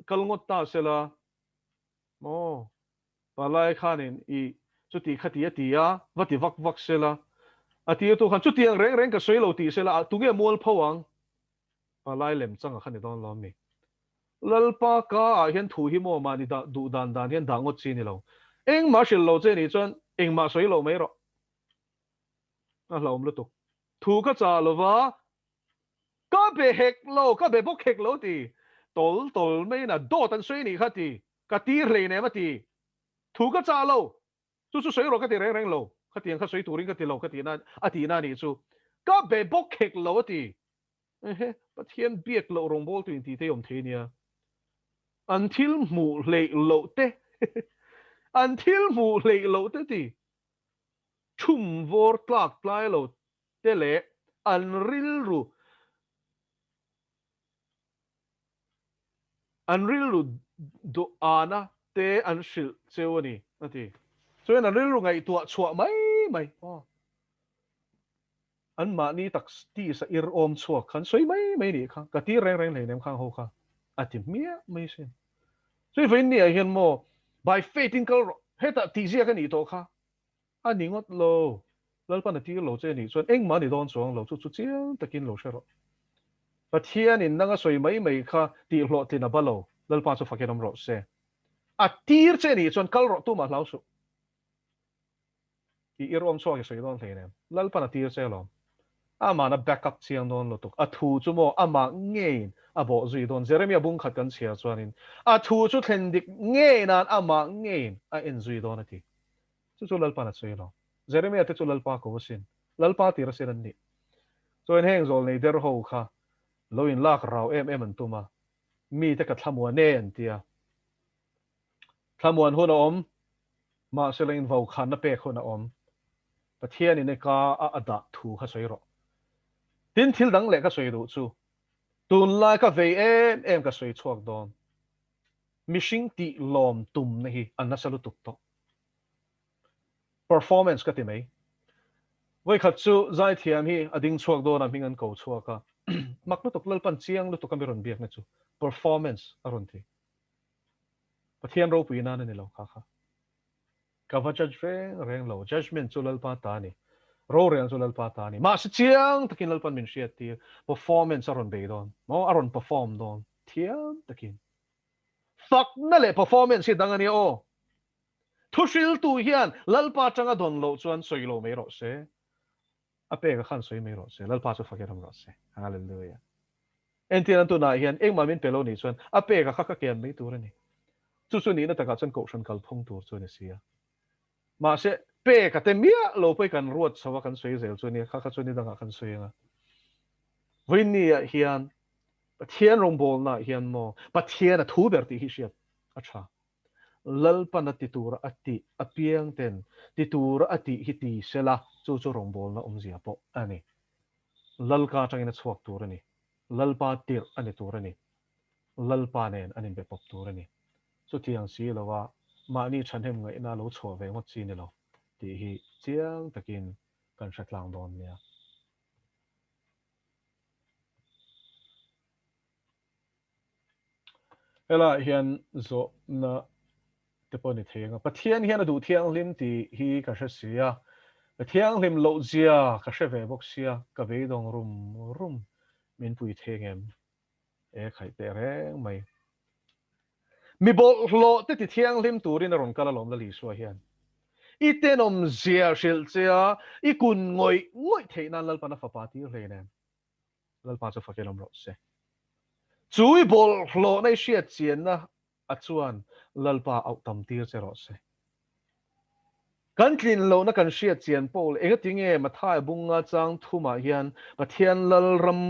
กัลงดตาเสละโอ้ปลายข้านินอีจุดที่ขัดยาตีอะวัดที่วักเสละตีตัวขันจุดที่แรงกับสวยเราตีเสละตุงเงี้ยมัวพวังปลายเล่มจังขันในตอนล้อมมีลัลปากาเห็นถูหิโมมานี่ดูดานเห็นด่างดจีนี่เรามาเชลเราเจนี่จนมาสวยเราไม่หรอกเราไม่รู้ถูกจ่าเราว่าก็เบะเฮกเราก็เบะพกเฮกเราตีตลไม่น่ะโดตันสวยนี่ขัดตีกตีเลยเนี่ยมาตีถูกจ่าเราจู่สวยเราก็ตีแรงเราขัดตีขัดสวยตัวริงก็ตีเราขัดตีนั่นตีนั่นนี่จู่ก็เบะพกเฮกเราตีปะเทียนเบียกเราลงบอลตัวที่เที่ยมเทียนuntil หมู่เละเราเตuntil หมู่เละเราเตตีชุ่มวอร์ตลากปลายเราเตเละอันริลรูดูอานะเตอันชิลเซวนี่นั่นทีส่วนอันริลรูไงตัวชัวไม่อันมานี่ตักตีสะอิรอมชัวขันสวยไม่นี่ค่ะกะตีแรงเลยเนี่ยข้างหัวค่ะอาทิตย์เมียไม่ใช่ส่วนวันนี้เห็นโม by faith in God เฮ้ยแต่ตีเสียกันนี่ตัวค่ะอันนี้งดโลแล้วปันที่โลเจนี่ส่วนมานี่โดนสวงโลจุดเจียงตะกินโลใช่หรอประเทศนี่นั่งสวยไม่ค่ะตีโลที่นับโล lalpa chu fakin ro se a tir che ni chon kal ro tu ma lau su I irom so ke sei don the ne lalpa na tir che lo ama na backup chiang don lo tuk a thu chu mo ama ngein a bo zui don Jeremia bung khat kan chia chuanin a thu chu thlen dik nge nan ama ngein a en zui don ati chu lalpa na chei lo Jeremia te chu lalpa ko sin lalpa tir se ran ni so en heng zol nei der ho kha lo in lak rau em an tuma mi te ka thlamua ne an tia thłamuan hun a om ma selein vau khan na pek hun a om Pathian in ka a ada thu kha soi ro tin thil dang le ka soi ru chu tun lai ka vei em ka soi chuak don mishing ti lom tum na hi an na salu tuk to performance ka ti mai voi khat chu zai thiam hi ading chuak don a ming an ko chuaka mak lu tuk lal pan chiang lu tuk ka miron biak na chu performance aron thi Pathian ro pi na ni lo kha kha ka va judge reng lo judgment chu lal pa ta ni ro reng chu lal pa ta ni ma si chiang takin lal pan min shia ti performance aron be don mo aron perform don thiam takin fak na le performance hi dang ani o thushil tu hian lal pa changa don lo chuan soi lo me ro se ape ka khan soi me ro se lal pa chu fakiram ro se hallelujah entian tu na hian eng ma min pelo ni chuan ape ka kha ka kem nei tur ani chu chu ni na taka chan ko shan kal phung tur chu ni sia ma se pe ka te mia lo pe kan ruat sawa kan soi zel chu ni kha kha chu ni danga kan soi nga win ni hian pathian rong bol na hian mo pathian a thu ber ti hi siat acha lal pan ti tur ati apiang ten ti tur ati hi ti sela chu chu rong bol na zia po ani lal ka tangina chuak tur ani lal pa tir ani tur ani lal pa nen ani be pop tur ani chu tiang si lawa ma ni thanem ngai na lo chho ve ngot chi ni lo ti hi chiang takin kan hratlang don nia ela hian zo na te poni thenga pathian hian adu thiang lim ti hi ka hra sia thiang lim lo zia ka hre ve bok sia ka ve dong rum min pui thengem e khai te reng mai mi bol lo te ti thiang lim turin aron kala lom la li so hian I tenom zia shil chia I kun ngoi theina lal pa na fa pa ti hle ne lal pa cha fa kelom ro se chui bol lo nei shia chien na a chuan lal pa au tam tir che ro se kan tlin lo na kan shia chien pol enga tinge ma thai bunga chang thuma hian pathian lal ram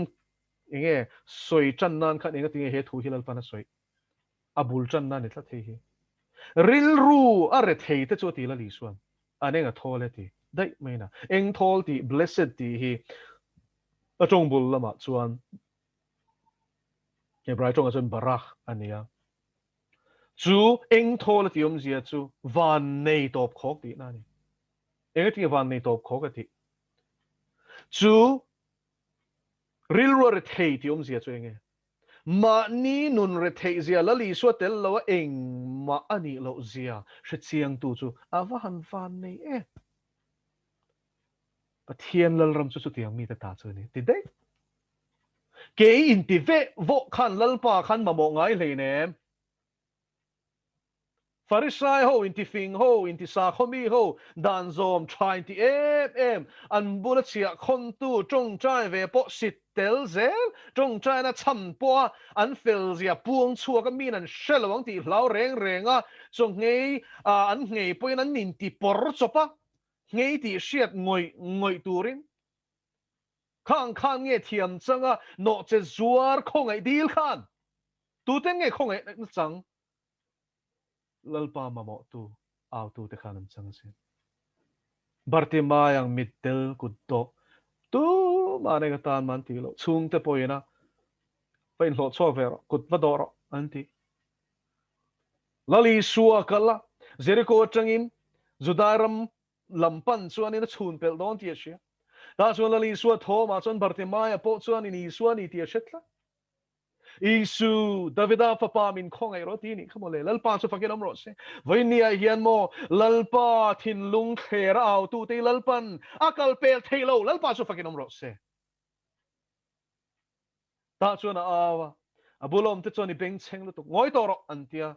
enge soi chan nan khan enga tinge he thu hi lal pa na soi abul chan nan ni thla the hi ril ru are thei te chu ti la li suan anenga thole ti dai meina eng thol ti blessed ti hi atong bul lama chuan Hebrai tong chuan barak ania chu eng thol ti zia chu van nei top khok ti na ni eng ti van nei top khok ti chu ril ru are thei ti zia chu enge ma ni nun re thei zia la li so tel lo eng ma ani lo zia she chiang tu chu awa han van nei e Pathian lal ram chu tiang mi ta chu ni ti dei ke in ti ve vo khan lal pa khan ma mo ngai hle ne Farisai ho in ti fing ho in ti sa khomi ho dan zom trying ti em an bula chia khon tu trong trai ve po sit tel zel trong trai na cham po an fel zia puang chua ka min an shelawang ti hlau renga chong ngei an ngei poin an nin ti por chopa ngei ti shiat ngoi turin khang nge thiam changa no che zuar khongai dil khan tu ten nge khongai na chang lalpa mamo tu au tu te khan chang sin bartima yang middel kuddo tu mane ka tan man ti lo chung te poina pain lo cho vero kut vadoro anti lali suwa kala Jericho changin Judaram lampan chuan in chun pel don ti sia ta chuan lali suwa tho ma chuan bartima ya po chuan in suan ni ti shetla Isu Davida papa min khongai roti ni khamole lalpa chu fakilam ro se voinia hian mo lalpa thin lung khera au tu te lalpan akal pel thailo lalpa chu fakilam ro se ta chu na awa abulom te chuan i beng cheng lu tu ngoi toro antia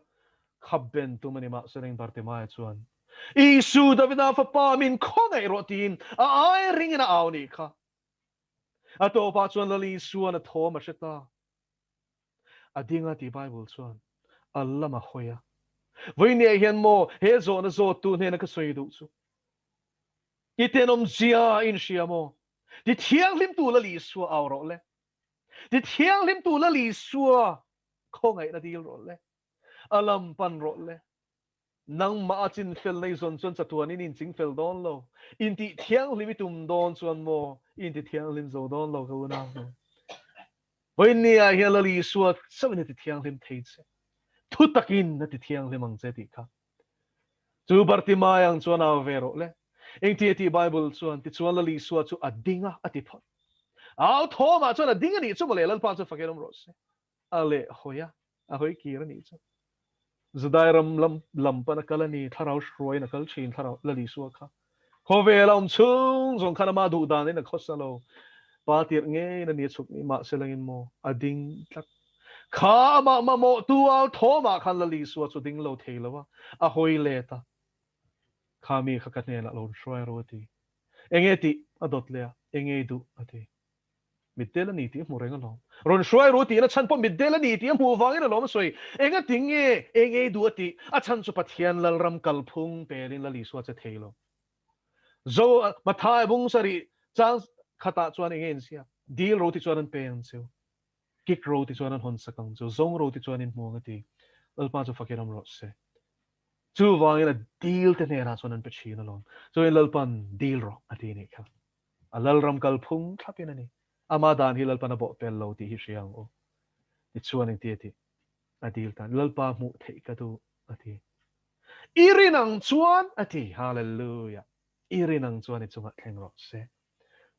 khabben tu mani ma sereng Bartimai chuan Isu Davida fa pa min khongai rotin a ai ringina awni kha ato pa chuan lali suan a thoma sheta adinga ti Bible chuan allama khoya voine hian mo he zo na zo tu ne na ka soi du chu itenom zia in shiamo di thiang lim tu lali su awro le di thiang lim tu lali su khongai na dil ro le alam pan ro le nang ma chin fel nei zon chon chatuan in ching fel don lo in ti thiang lim tum don chuan mo in ti thiang lim zo don lo ko na voine a hian lali su sabne ti thiang lim thei che thu takin na ti thiang lim ang che ti kha chu Bartimai ang chuan a vero le eng ti Bible chuan ti chuan lali su chu adinga ati phot ao thoma chuan adinga ni chu mole lal pa chu fakerom ro se ale hoya a hoi kira ni chu zudai lam pa na kalani tharau shroi na kal chin tharau lali su kha khovelom chung zong khana ma du dan na khosalo pa tir nge na ni chuk ni ma selangin mo ading tlak kha ma mo tu ao thoma khan lali su chu ding lo theilawa a hoi le ta khami khakat ne la lon shroi ro ti engeti adot le engei du ati midela ni ti murenga lo ron shroi ro ti na chan po midela ni ti mu wangin lo ma soi enga tinge engei du ati a chan chu pathian lal ram kal phung perin lali su cha theilo zo mathai bung sari chang khata chuan engen sia deal ro ti chuan an pen chu kik ro ti chuan an hon sakang chu zong ro ti chuan in mu ngati alpa chu fakiram ro se chu wangin a deal te ne ra chuan an pe chin alon so in lalpan deal ro ati ni kha alal ram kal phung thapin ani ama dan hi lalpan a bo pel lo ti hi hriang o ti chuan in ti a deal tan lalpa mu thei ka tu ati irinang chuan ati hallelujah irinang chuan i chunga thleng ro se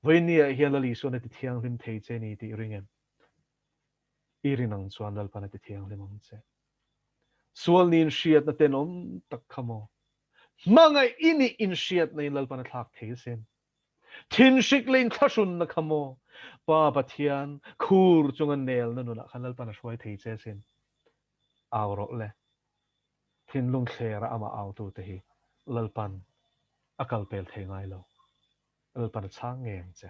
voinia hian lali suan ati thiang lim thei che ni ti ringem irinang chuan lalpan ati thiang lim ang che sual nin shiat na tenom tak khamo mangai ini in shiat na in lalpan thak thei sen thin shik lein khashun na khamo pa pathian khur chungan nel na nuna khan lalpan shoi thei che sen awro le thin lung khlera ama aw tu te hi lalpan akal pel thei ngai lo lalpan chang ngeng che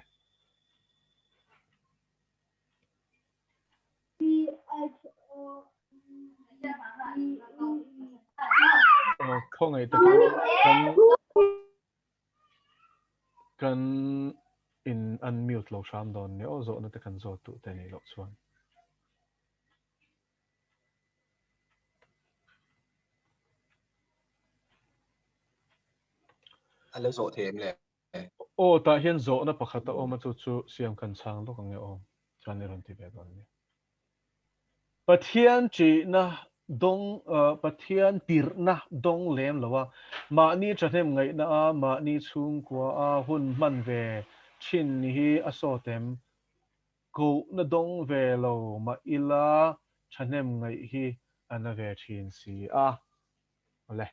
không ai ta kan in unmute lo sham don ne o zo na ta kan zo tu te ni lo chuan alo zo them le o ta hian zo na pakhata o ma chu chu siam kan chang lo kang e o chan ni ron ti be don ni pathian chi na dong pathian tir na dong lem lawa ma ni thahnem ngai na a ma ni chung kwa a hun man ve chin hi a so tem ko na dong ve lo ma ila thahnem ngai hi ana ve thin si a le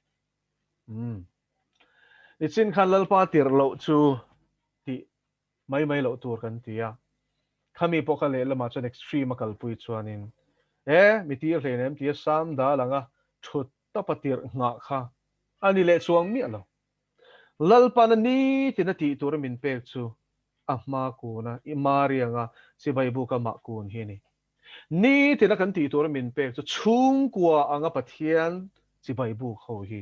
ni chin khan lalpa tir lo chu ti mai lo tur kan tia khami pokale lama chan extreme kal pui chuanin mi ti hlenem ti sam da langa thut ta patir nga kha ani le chuang mi alo lalpan ni tina ti tur min pek chu ahma ku na i marianga si vai bu ka ma kun hi ni tina kan ti tur min pek chu chung kwa anga pathian si vai bu kho hi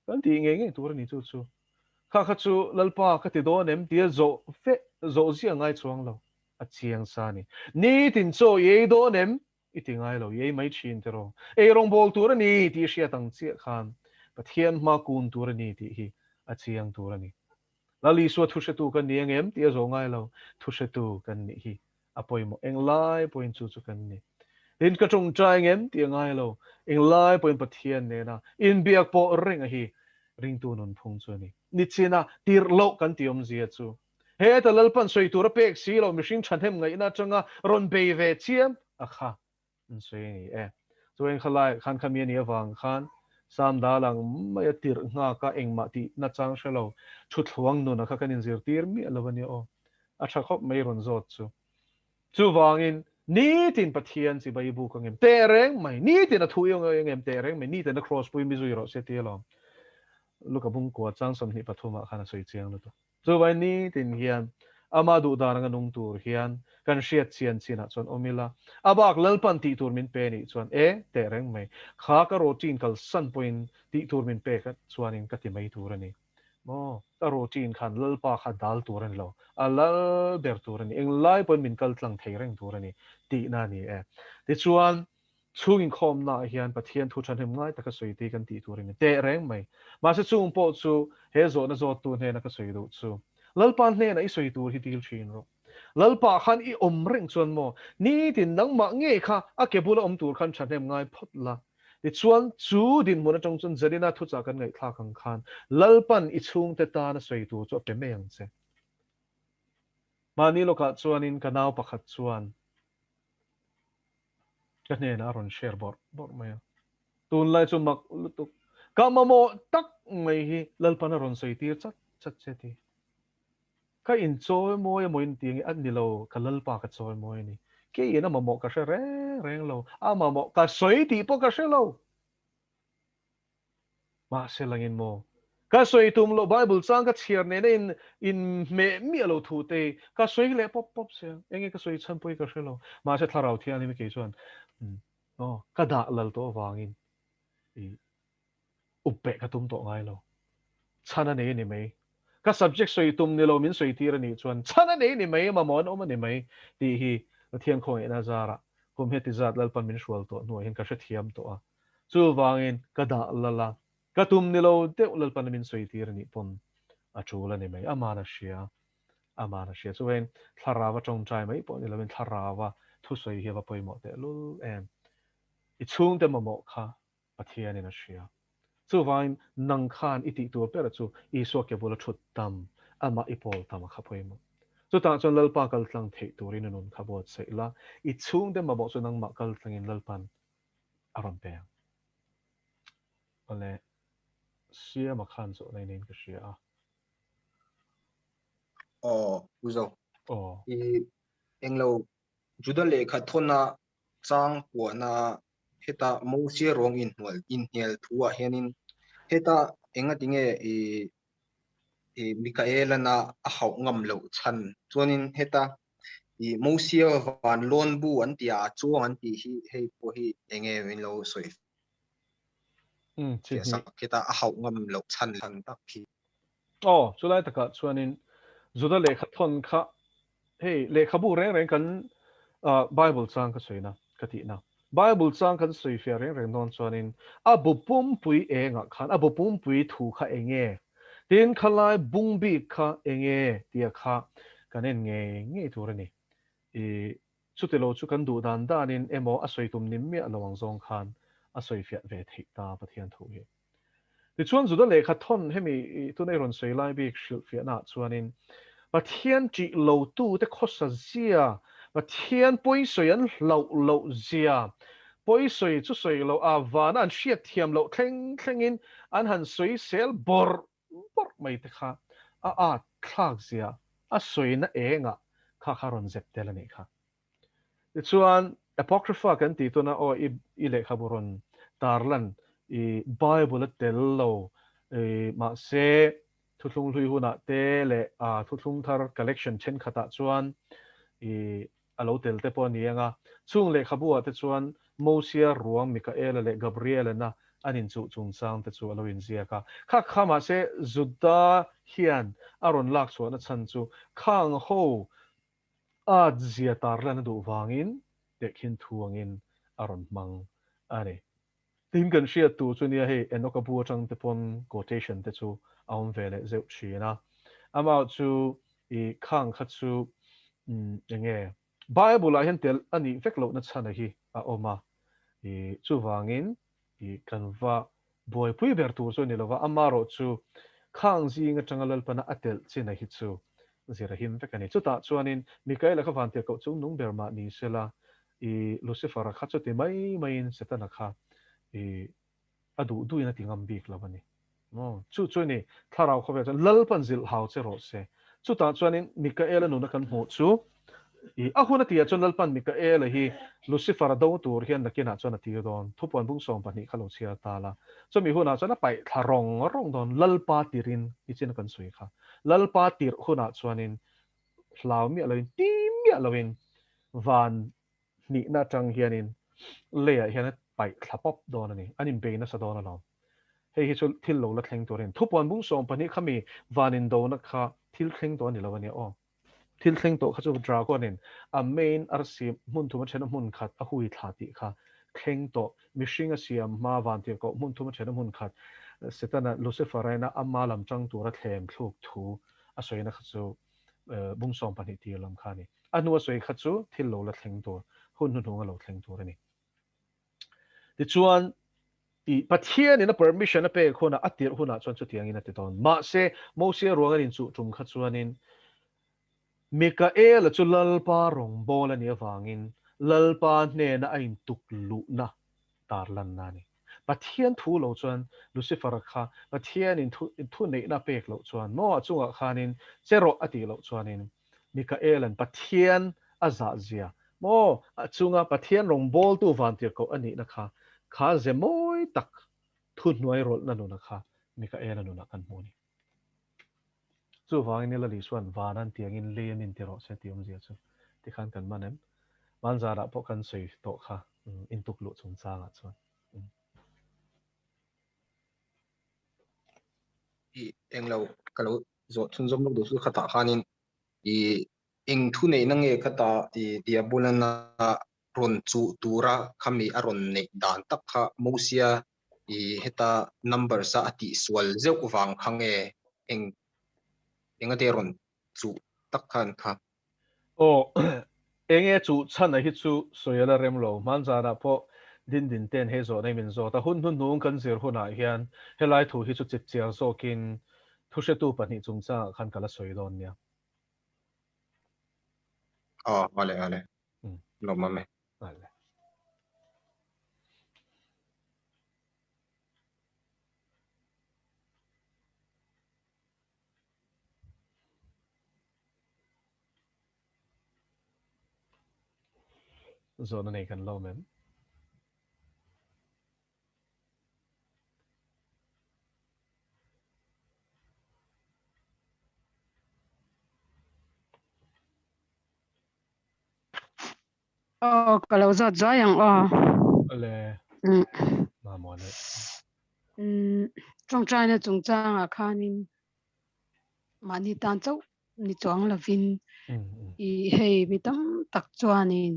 kan ti nge tur ni chu chu kha chu lalpa ka ti do nem ti zo fe zo zia ngai chuang lo a chiang sa ni tin cho ye do nem itingai lo ye mai chin te ro e rong bol tur ni ti sia tang che khan pathian ma kun tur ni ti hi a chiang tur ni lali so thu se tu kan ni ngem ti zo ngai lo thu se tu kan ni hi a poimo eng lai point chu chu kan ni in ka chung trai ngem ti ngai lo eng lai point pathian ne na in biak po ring a hi ring tu non phung chu ni china tir lo kan ti om zia chu he ta lalpan soi tur pek si lo mihring thanem ngai na changa ron be ve chiam a kha soi ni so en khalai khan khamia ni awang khan sam da lang mai tir nga ka engma ti na chang shelo thu thluang no na kha kanin zir tir mi alawani o a tha khop mai ron zot chu wangin ni tin pathian si bai bu ka ngem te reng mai ni tin a thu yong ngem te reng mai ni tin a cross pui mi zui ro se ti lo lu ka bung ko chang som ni pathuma khana soi chiang lu to zo vai ni tin hian ama du da nga nung tur hian kan hriat chian china chon omila abak lalpan ti tur min pe ni chuan e te reng mai kha ka ro chin kal san point ti tur min pe ka chuanin ka ti mai tur ani mo ta ro chin khan lalpa kha dal tur an lo alal ber tur ani eng lai pon min kal tlang thei reng tur ani ti na ni e ti chuan chungin khom na hian pathian thu than hem ngai ta ka soi ti kan ti tur ani te reng mai ma se chung po chu he zo na zo tu ne na ka soi do chu lalpan ne na i soi tur hi til thin ro lalpa khan i om reng chuan mo ni tin nang ma nge kha a ke bula om tur khan than hem ngai phot la ti chuan chu din mo na tong chun zarina thu cha kan ngai thla khang khan lalpan i chung te ta na soi tu chu pe me yang che mani lo ka chuan in kanau pakhat chuan ka ne na ron share bor mai tun lai chu mak lutuk ka mamo tak mai hi lalpan ron soi tir chat chat che ti ka in choi moi mo in ting an ni lo ka lalpa ka choi moi ni ke ina mamo ka she reng lo a mamo ka soi ti po ka she lo ma se langin mo ka soi tum lo bible chang ka chiar ne in me mi lo thu te ka soi le pop pop se enge ka soi chan poi ka she lo ma se tharau thian ni me ke chuan ka da lal to wangin i uppe ka tum to ngai lo chana ne ni mai ka subject soi tum ni lo min soi tir ni chuan chana ne ni mai ma mon om ni mai ti hi thian khoi na zara kum he ti zat lal pan min shwal to no hin ka she thiam to a chu wangin ka da lala ka tum ni lo te lal pan min soi tir ni pon a chu la ni mai amana shia chu wen tharawa tong chai mai pon ni lo min tharawa thu soi hi wa poi mo te lu em i chung te mo kha pathian in a shia chu vain nang khan iti tur per chu i so ke bula thut tam ama ipol tam kha poimo chu ta chon lalpa kal tlang thei turin nun kha bot sei la i chung de ma bo chu nang ma kal tlang in lalpan aron pe ole sia ma khan zo nei nen ka sia Mizo o i englo juda le kha thona chang po na heta mo sia rong in hel thua hianin heta enga tinge i mikaela na a hau ngam lo chan chuanin heta i mo sia van lon bu an tia chuang an ti hi hei po hi enge win lo soi chi sak heta a hau ngam lo chan tak khi o chu lai taka chuanin zuda le kha thon kha hey le khabu reng kan bible chang ka soina ka ti na bible chang kan soi fe reng non chuanin a bu pum pui enga khan a bu pum pui thu kha enge tin khalai bung bi kha enge tia kha kanen nge tur ni i chutelo chu kan du dan danin emo a soi tum nim mi alawang zong khan a soi fiat ve thei ta pathian thu hi ti chuan zuda le kha thon hemi tu nei ron soi lai bi shil fiat na chuanin pathian chi lo tu te khosa zia pathian poi soi an lo zia poi soi chu soi lo a van an hriat thiam lo thlengin an han soi sel bor mai te kha a thlak zia a soi na enga kha ron zep tel ani kha ti chuan apocrypha kan ti to na o i le khaburon tarlan i bible tel lo ma se thutlung hlui huna te le a thutlung thar collection chen khata chuan i alo tel te pawh ni anga chung le khabua te chuan mosia ruang mikael le gabriel na anin chu chung sang te chu alo in zia ka kha ma se zuda hian aron lak chuan a chan chu khang ho a zia tar lan du wangin te khin thuangin aron mang ani tin kan shia tu chu nia hei enoka bu chang te pon quotation te chu aum vele zeu china ama chu i khang kha chu enge bible a hian tel ani veklo na chana hi a oma i chu wangin i kanwa boy pui ber tu chu ni lova amaro chu khang zi nga changalal pana atel china hi chu zira him vekani chu ta chuanin mikaela kha van te ko chu nung ber ma ni sela i lucifer kha chu ti mai in setana kha i adu ina tingam bik lawani no chu ni tharau khawe lalpan zil hau che ro se chu ta chuanin mikaela nu na kan ho chu a huna tia chon lalpan Mikael hi Lucifer do tur hian nakina chon ati don thupuan bung som pani khalo chia tala so mi huna chona pai tharong rong don lalpa tirin ichin kan sui kha lalpa tir huna chuanin hlaw mi aloin tim mi aloin van ni na tang hianin le hian pai thlapop don ani anin be na sa don alom hei hi chu thil lo la thleng turin thupuan bung som pani khami vanin do na kha thil thleng to ni lawani o thil thleng to kha chu dragonin a main arsi mun thuma thena mun khat a hui thati kha thleng to mishing a siam ma van ti ko mun thuma thena mun khat setana luciferina amma lam chang tura thlem thluk thu a soina kha chu bung som pani ti lam khani anu soi kha chu thil lo la thleng to hun nu lo thleng tur ani ti chuan i pathian in a permission a pe khona atir huna chuan chu tiang in ati ton ma se mo se ruang in chu tum kha chuanin Mikael chu lalpa rong bol ani awangin lalpa hne na ain tuk lu na tarlan nani pathian thu lo chuan Lucifer kha pathian in thu nei na pek lo chuan mo chunga khanin zero ati lo chuanin Mikael an pathian aza zia mo chunga pathian rong bol tu van tir ko ani na kha zemoi tak thu nuai rol na nu na kha Mikael anu na kan moni chu wangin ni la li suan vanan tiangin lemin tiro se tiom zia chu ti khan kan manem man zara po kan sei to kha intuk lu chung changa chuan i englo kalo zo thun zom lo su khata khanin i eng thu nei na nge khata i diabulana ron chu tura khami aron nei dan tak kha mosia i heta number sa ati swal zeu wang khange eng engate ron chu tak khan kha o enge chu Chhanna hi chu soyala remlo man zara po din ten he zo nei min zo ta hun nung kan zir huna hian helai thu hi chu chichial zo kin thu she tu pani chung cha khan kala soi don nia vale lo mame vale zo na nei kan lo mem kalau zat zayang le ma mo le trong trai na chung chang a khanin mani tan chau ni chuang lovin i hei mi tam tak chuanin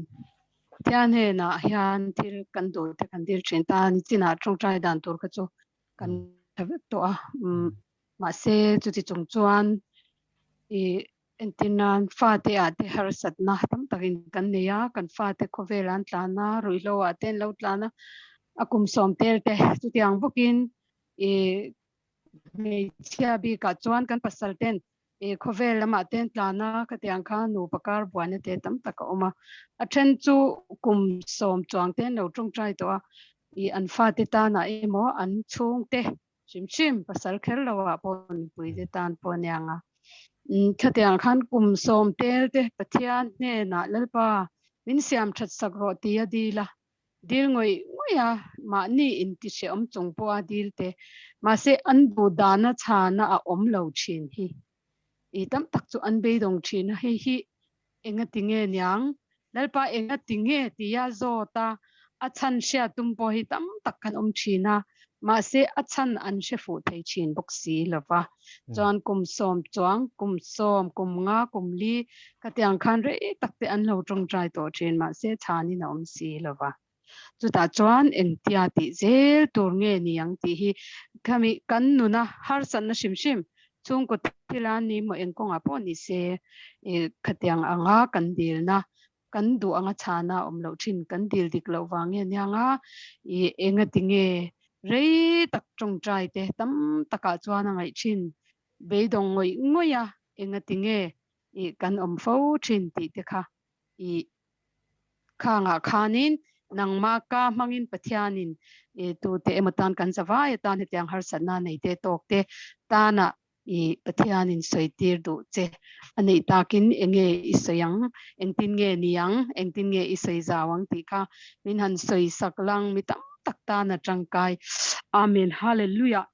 thian he na hian thil kan do te kan dir thin ta ni china trong trai dan tur ka chu kan to a ma se chu ti chung chuan i entinan fa te a te har sat na tam takin kan neya kan fa te khovelan tlana ruilo a ten lo tlana akum som tel te chu tiang bukin e me chia bi ka chuan kan pasal ten e khovel lama ten tlana ka tiang kha nu pakar buan te tam tak oma a then chu kum som chuang ten lo trong trai to i an fa te ta na emo an chung te chim pasal khel lawa pon pui te tan ponyanga kha tiang khan kum som tel te pathian ne na lalpa min siam that sak ro ti adila dil ngoi ngoya ma ni in ti se om chung po adil te ma se an bu dana chana a om lo thin hi i tam tak chu an be dong thin hi enga tinge nyang lalpa enga tinge ti ya zo ta a chan sha tum po hi tam tak kan om thina ma se a chan an she fu thei chin bok si lova chuan kum som chuang kum som kum nga kum li ka tiang khan re tak te an lo tong trai to thin ma se chani na om si lova chu ta chuan eng tia ti zel tur nge niang ti hi khami kan nu na har san na shim chung ko thilan ni mo eng kong a po ni se e khatiang anga kan dil na kan du anga chana om lo thin kan dil dik lo wange nyanga e enga tinge rei tak trong trai te tam taka chuan angai thin beidong ngoi ngoya enga tinge e kan om fo thin ti te kha i khanga khanin nangma ka mangin pathianin e tu te ematan kan zawa e tan hetiang har sanna nei te tok te tana i Pathian in soitir du che ani takin enge isayang engtin nge niang engtin nge isay zawang ti kha min han soi saklang mi tam takta na tangkai amen hallelujah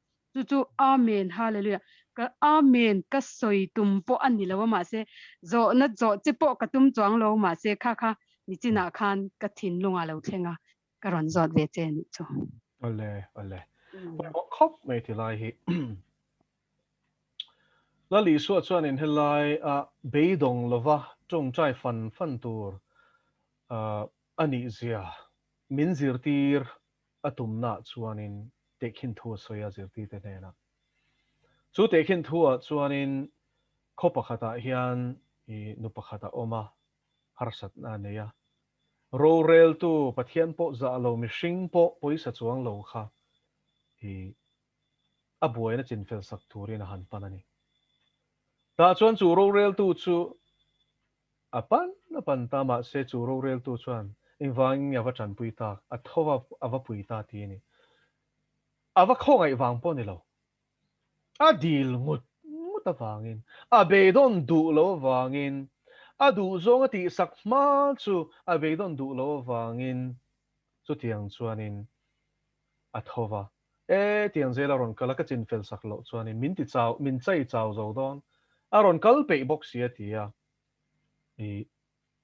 chu amen hallelujah ka amen ka soi tumpo ani lawa ma se zo na zo che po ka tum chuang lo ma se kha ni china khan ka thin lunga lo thenga karon zot ve che ni chu ole khop mai ti lai hi la li suat chuan in helai a beidong lova tong trai fan tur ani zia min zirtir atumna chuanin tekhin thu soya zirti te nena chu tekhin thu chuanin khopa khata hian I nupakhata oma harsat na neya ro rel tu pathian po za lo mi hring po poisa chuang lo kha hi abuai na chinfel sak turin a han panani ta chuan chu ro rel tu chu apan tama se chu ro rel tu chuan inwang ya va chan puita a thowa ava puita ti ni ava khongai wang po ni lo a dil ngut awangin a beidon du lo wangin a du zong ti sak ma chu a beidon du lo wangin chu tiang chuanin a thowa tiang zela ron kala ka chin fel sak lo chuanin min chai chau zo don a ron kal pe box sia tia I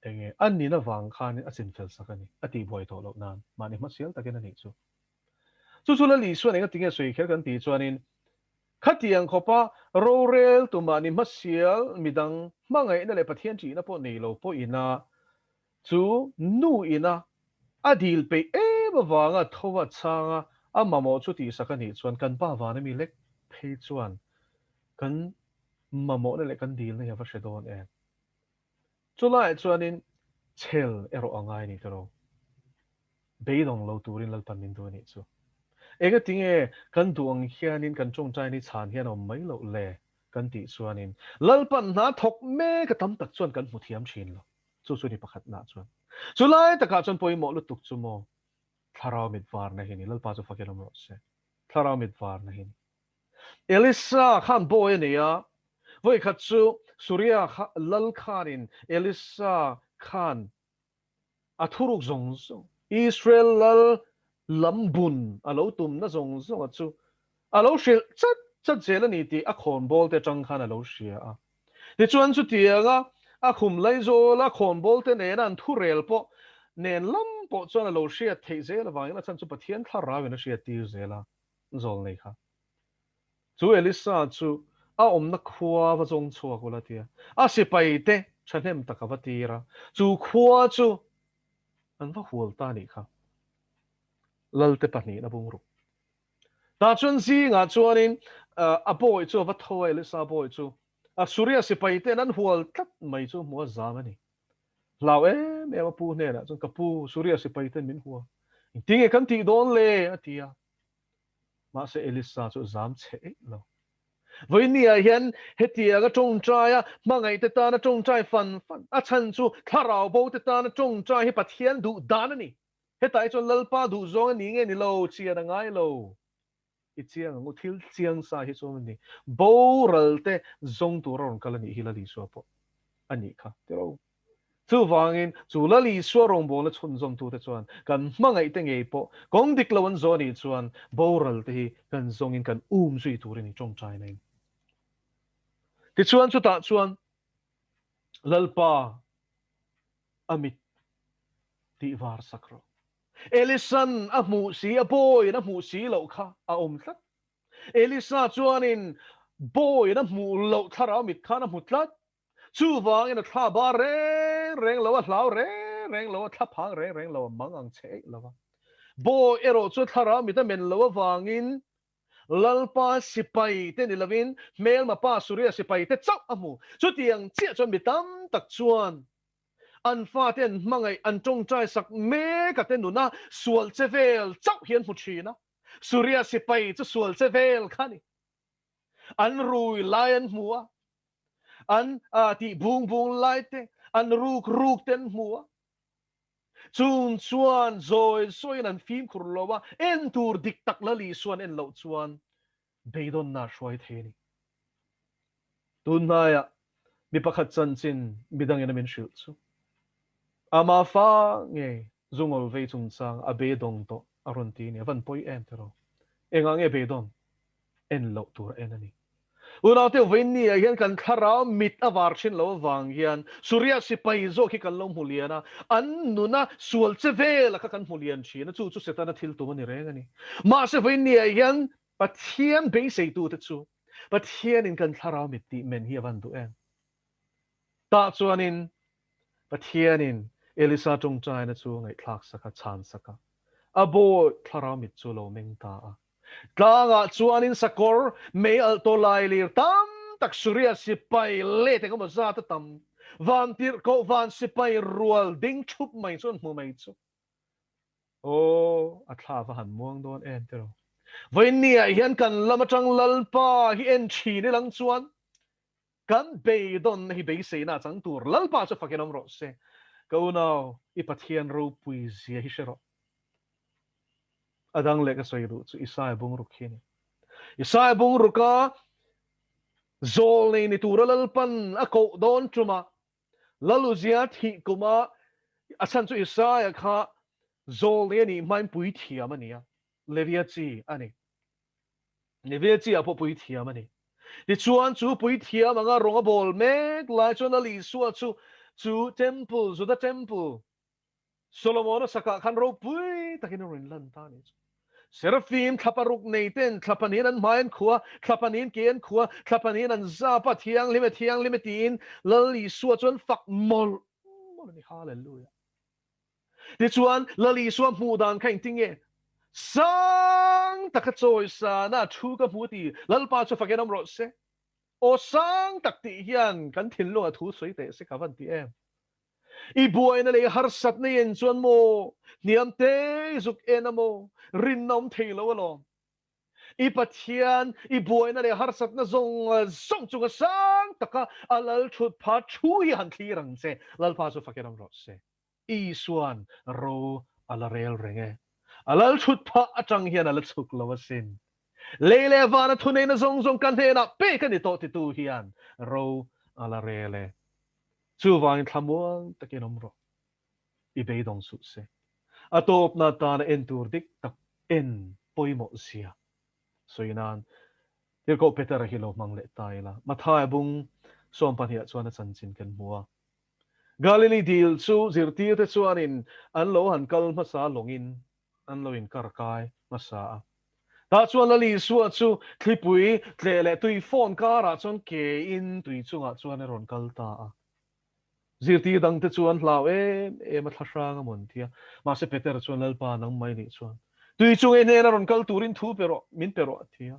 enge anni na wang khan a chin fel sak ani ati boi to lo nan mani ma sial takin ani chu la li suan enga tinge soi khel kan ti chuanin khatiang khopa ro rel tu mani ma sial midang mangai na le pathian chi na po nei lo po ina chu nu ina adil pe ba wanga thowa changa amamo chu ti sakani chuan kan pa wa na mi lek phe chuan kan mamo na le kan dil na ya va shedon chulai chuanin chel ero angai ni tero beidong lo turin lalpan min tu ni chu ega tinge kan duang hianin kan chong chai ni chan hian om mai lo le kan ti chuanin lalpan na thok me ka tam tak chuan kan muthiam thin lo chu ni pakhat na chuan chulai taka chuan poimo lu tuk chu mo tharau mit war na hini lalpa chu fakelom ro se tharau mit war na hini elisa khan boy ne ya voi khat chu surya lal khanin elisa khan athuruk zong zong Israel lal lambun alo tum na zong zong chu alo shil chat zela ni ti a khon bol te tang khan alo shia a ti chuan chu tianga a khum lai zo la khon bol te ne nan thu rel po nen lam po chuan alo shia thei zela wang na chan chu pathian thla rawi na shia ti zela zol nei kha chu elisa chu a om na khua wa zong chua ko la tia a si pai te chanem takawatira chu khua chu an va hul ta ni kha lalte pani na bung ru ta chuan si nga chuanin a boy chu va thoi elisa boy chu a surya si pai te nan hual tat mai chu mo zamani law me wa pu ne na chu ka pu surya si pai te min huwa tinge kan ti don le atia ma se elisa chu zam che lo với nia hiền hết tiệt cái trông trai á mà ngày tết ta nó trông trai phần à chân chu thà rào bầu tết ta nó trông trai hết bát hiền đủ đan nè hết tại cho lalpa đủ zong ni nghe ni lâu chia đang ngay lâu ít chia ngô thiếu chiang sa hết cho mình bầu rel te zong tu rong cái này hila li suа po anh nhỉ kha thế đâu chu wangin chu la li sua rong bo la chun zong tu te chuan kan ma ngai te ngei po kong dik lawan zo ni chuan bầu rel te hi kan zong in kan zui tu ri ni trông trai nei ti chuan chu ta chuan lalpa amit ti var sakro elisan a mu si a boy na mu si lo kha a thlat elisa chuanin boy na mu lo thara mit kha na mu thlat chu wang in a thla ba reng lo a hlau reng lo a thla phang reng lo mangang che lo boy ero chu thara mit a men lo wangin lalpa sipai te ni lovin mel ma pa surya sipai te chau amu chu tiang chia chon mitam tak chuan an fa ten mangai an tong trai sak me ka te nuna sual chevel chau hian mu thina surya sipai chu sual chevel khani an rui lion muwa an ti bung lai te an ruk ten muwa chung chuan zoi soin an phim khurlowa en tur dik tak la li suan en lo chuan beidon na shwai theni tunaya mi pakhat chan chin midang ena min shil chu ama fa nge zungol ve chung chang abe dong to aron ti ni van poi em tero enga nge be dong en lo tur enani una te venni hian kan thara mit awar thin lo wang hian surya sipai zo ki kan lo muliana an nuna sual che vel ka kan mulian chi na chu chu setana thil tu ni reng ani ma se venni hian pathian be sei tu te chu pathian in kan thara mit ti men hi van du en ta chuanin pathian in elisa tung chai na chu ngai thlak saka chan saka abo thara mit chu lo meng ta a Tanga chuanin sakor me al to lai lir tam tak surya sipai le te ko za ta tam van tir ko van sipai rual ding thup mai chon mu mai chu o atha va han muang don en tero voinia hian kan lamatang lalpa hi en thi ni lang chuan kan be don hi be se na chang tur lalpa chu fakenom ro se ko now I pathian ro pui zia hi shero adang le ka soi ru chu isai bung ru khini isai bung ruka zol nei ni tura lalpan a ko don chuma laluzia thi kuma asan chu isai kha zol ne ni main pui thiam ania levia chi ani levia chi apo pui thiam ani ti chuan chu pui thiam anga ronga bol mek lai chona li suwa chu temple zu da temple solomon saka khan ro pui takin rin lan ta ni Seraphim thaparuk neiten thapanin an main khua thapanin kien khua thapanin an zapa thiang limitin lali suwa chuan fak mol ni hallelujah ti chuan lali suwa mu dan khain tinge sang takha choi sa na thu ka mu ti lalpa chu fakenam ro se o sang tak ti hian kan thin lo a thu soi te se kavan ti em I buai na le har sat na yen chuan mo niam te zuk enamo rin nom theilo lo I pathian I buai na le har sat na zong chu sang taka alal thut pha thu hi han thi rang se lal pa chu fakeram ro se I suan ro alarel renge alal thut pha atang hian al chuk lo sin lele vana thune na zong kan he na pe kan ni to ti tu hian ro alarele chu wang thamuang takinom ro I be dong su se atop na ta na en tur dik tak en poimo sia soinan tir ko peter hi lo mang le tai la mathai bung som pan hi chuan a chan chin kan muwa Galilee dil chu zirti te chuan in an lo han kal ma sa longin an lo in kar kai ma sa ta chuan la li suwa chu thlipui tle le tui phone kara chuan ke in tui chunga chuan ron kal ta a zirti dang te chuan hlau ma thlasang amon thia ma se peter chuan lalpa nang mai ni chuan tui chung e ne ron kal turin thu pero min pero thia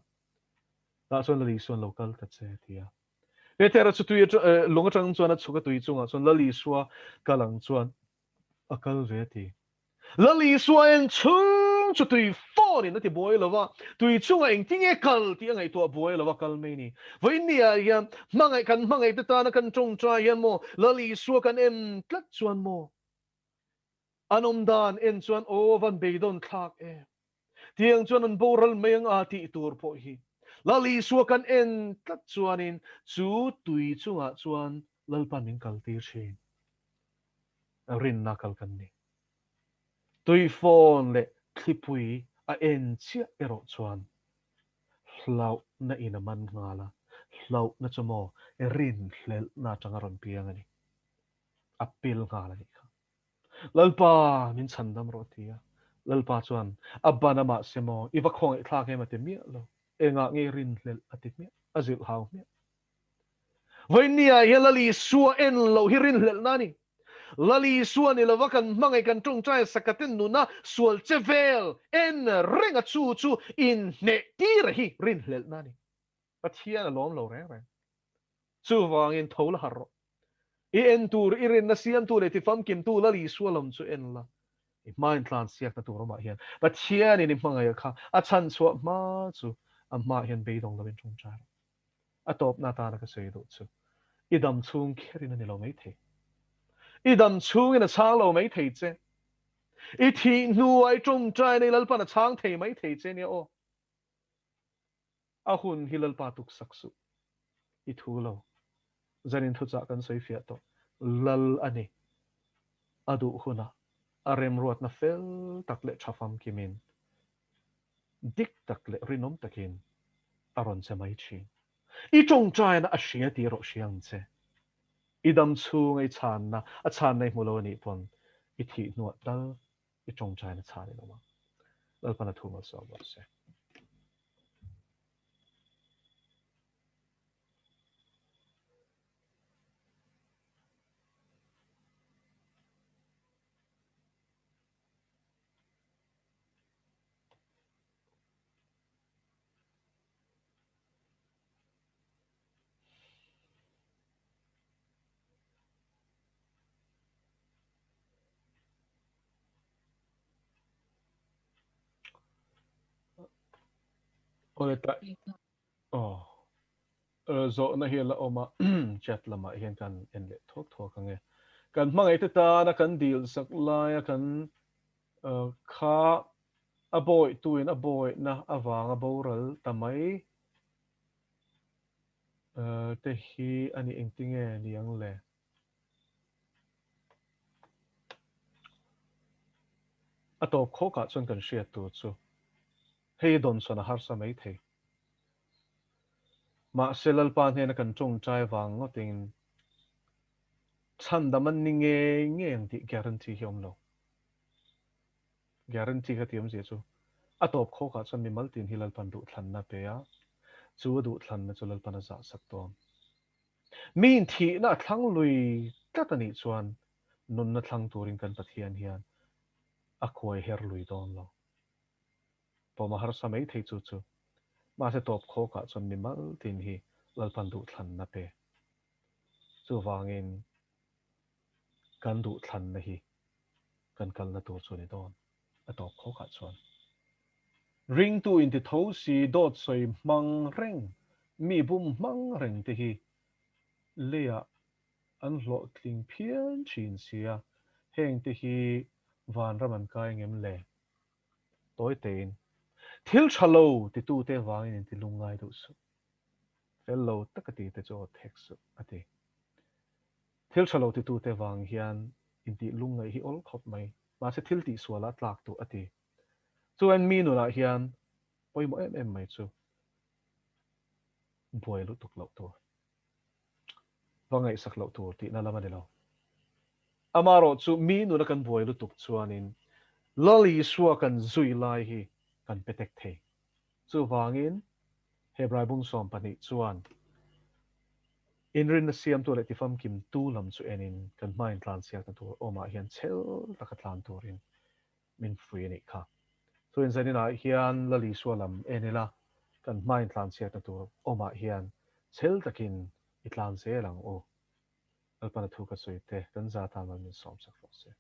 ta chuan la li chuan local ta che thia peter chu tui longa chang chuan a chuka tui chunga chuan la li suwa kalang chuan akal ve ti la li suwa en chung chu tui phone in ti boy lova tui chunga eng tinge kal ti ngai to boy lova kal me ni voinia ya mangai ta na kan chong tra yan mo la li suwa kan em tlat chuan mo anom dan en chuan o van beidon thak e tiang chuan an boral meng a ti tur po hi la li suwa kan en tlat chuanin chu tui chunga chuan lalpan min kal tir thin rin na kal kan ni tui phone le thlipui a en chia ero chuan hlau na ina man ngala hlau na chamo rin hlel na changaron piang ani apil ngala ni kha lalpa min chandam ro tia lalpa chuan abana ma semo iwa khong I thla ke ma te mi lo enga nge rin hlel atit mi azil haw mi voinia yelali suwa en lo hirin hlel nani lali suan ni lavakan mangai kan tung trai sakatin nuna sual chevel en renga chu in ne tir hi rin hlel nani pathian alom lo re chu wang in thol harro I en tur irin na sian tu le ti fam kim tu lali sualam chu en la I main tlan siak na tur ma hian pathian in mangai kha a chan chu ma chu a ma hian be dong lovin tung trai atop na ta na ka sei do chu idam chung kherin ni lo mai the idam chung in a chang lo mai thei che I thi nuai tum trai nei lalpa na chang thei mai thei che ni o a hun hilal pa tuk saksu I thu lo zanin thucha kan soi fia to lal ani adu huna arem ruat na fel takle thafam kimin dik takle rinom takin aron se mai chi I trong trai na ashia ti ro siang che idam chu ngai chan na a chan nei mulo ni pon I thi nuat dal I trong trai na chan ni ma dal pana thu ma so ba se ole ta oh Zawhna hi la oma chat lama hian kan en le thok thok ange kan hmangai te ta na kan deal sak lai kan kha a boy tuin a boy na awanga boral tamai te hi ani engtinge niang le atop kho ka chon kan shia tu chu hei don sona har sa mai the ma selal pan he na kan chung trai wang ngotin chan daman ni nge ang ti guarantee hiom lo guarantee ka tiam je chu atop kho ka chon mi maltin hilal pan du thlan na pe ya chu du thlan na chulal pan za sak tom min thi na thlang lui tatani chuan nun na thlang turin kan pathian hian a khoi her lui don lo po ma har sa mai thei chu chu ma se top kho ka chon mi maltin hi lal pan du thlan na pe chu wangin kan du thlan na hi kan kal na tur chu ni don atop kho ka chuan ring tu in ti tho si dot soi mang reng mi bum mang reng te hi leya an hlo tling phian chin sia heng te hi van raman kai ngem le toy tein thil thalo ti tu te wangin in ti lungai du su fellow takati te cho thek su ati thil thalo ti tu te wang hian in ti lungai hi ol khop mai ma se thil ti swala tlak tu ati chuan mi nu la hian poimo em mai chu buai lu tuk lo tu wangai sak lo tu ti na lama de lo amaro chu mi nu na kan buai lu tuk chuanin lali suwa kan zui lai hi kan petek the chu wangin hebrai bung som pani chuan in rin na siam tu le ti fam kim tu lam chu enin kan main tlan siak na tu oma hian chel takat tlan turin min free ni kha so in zanina hian lali suwa lam enela kan main tlan siak na tu oma hian chel takin itlan se lang o alpana thu ka soite kan za ta min som sak se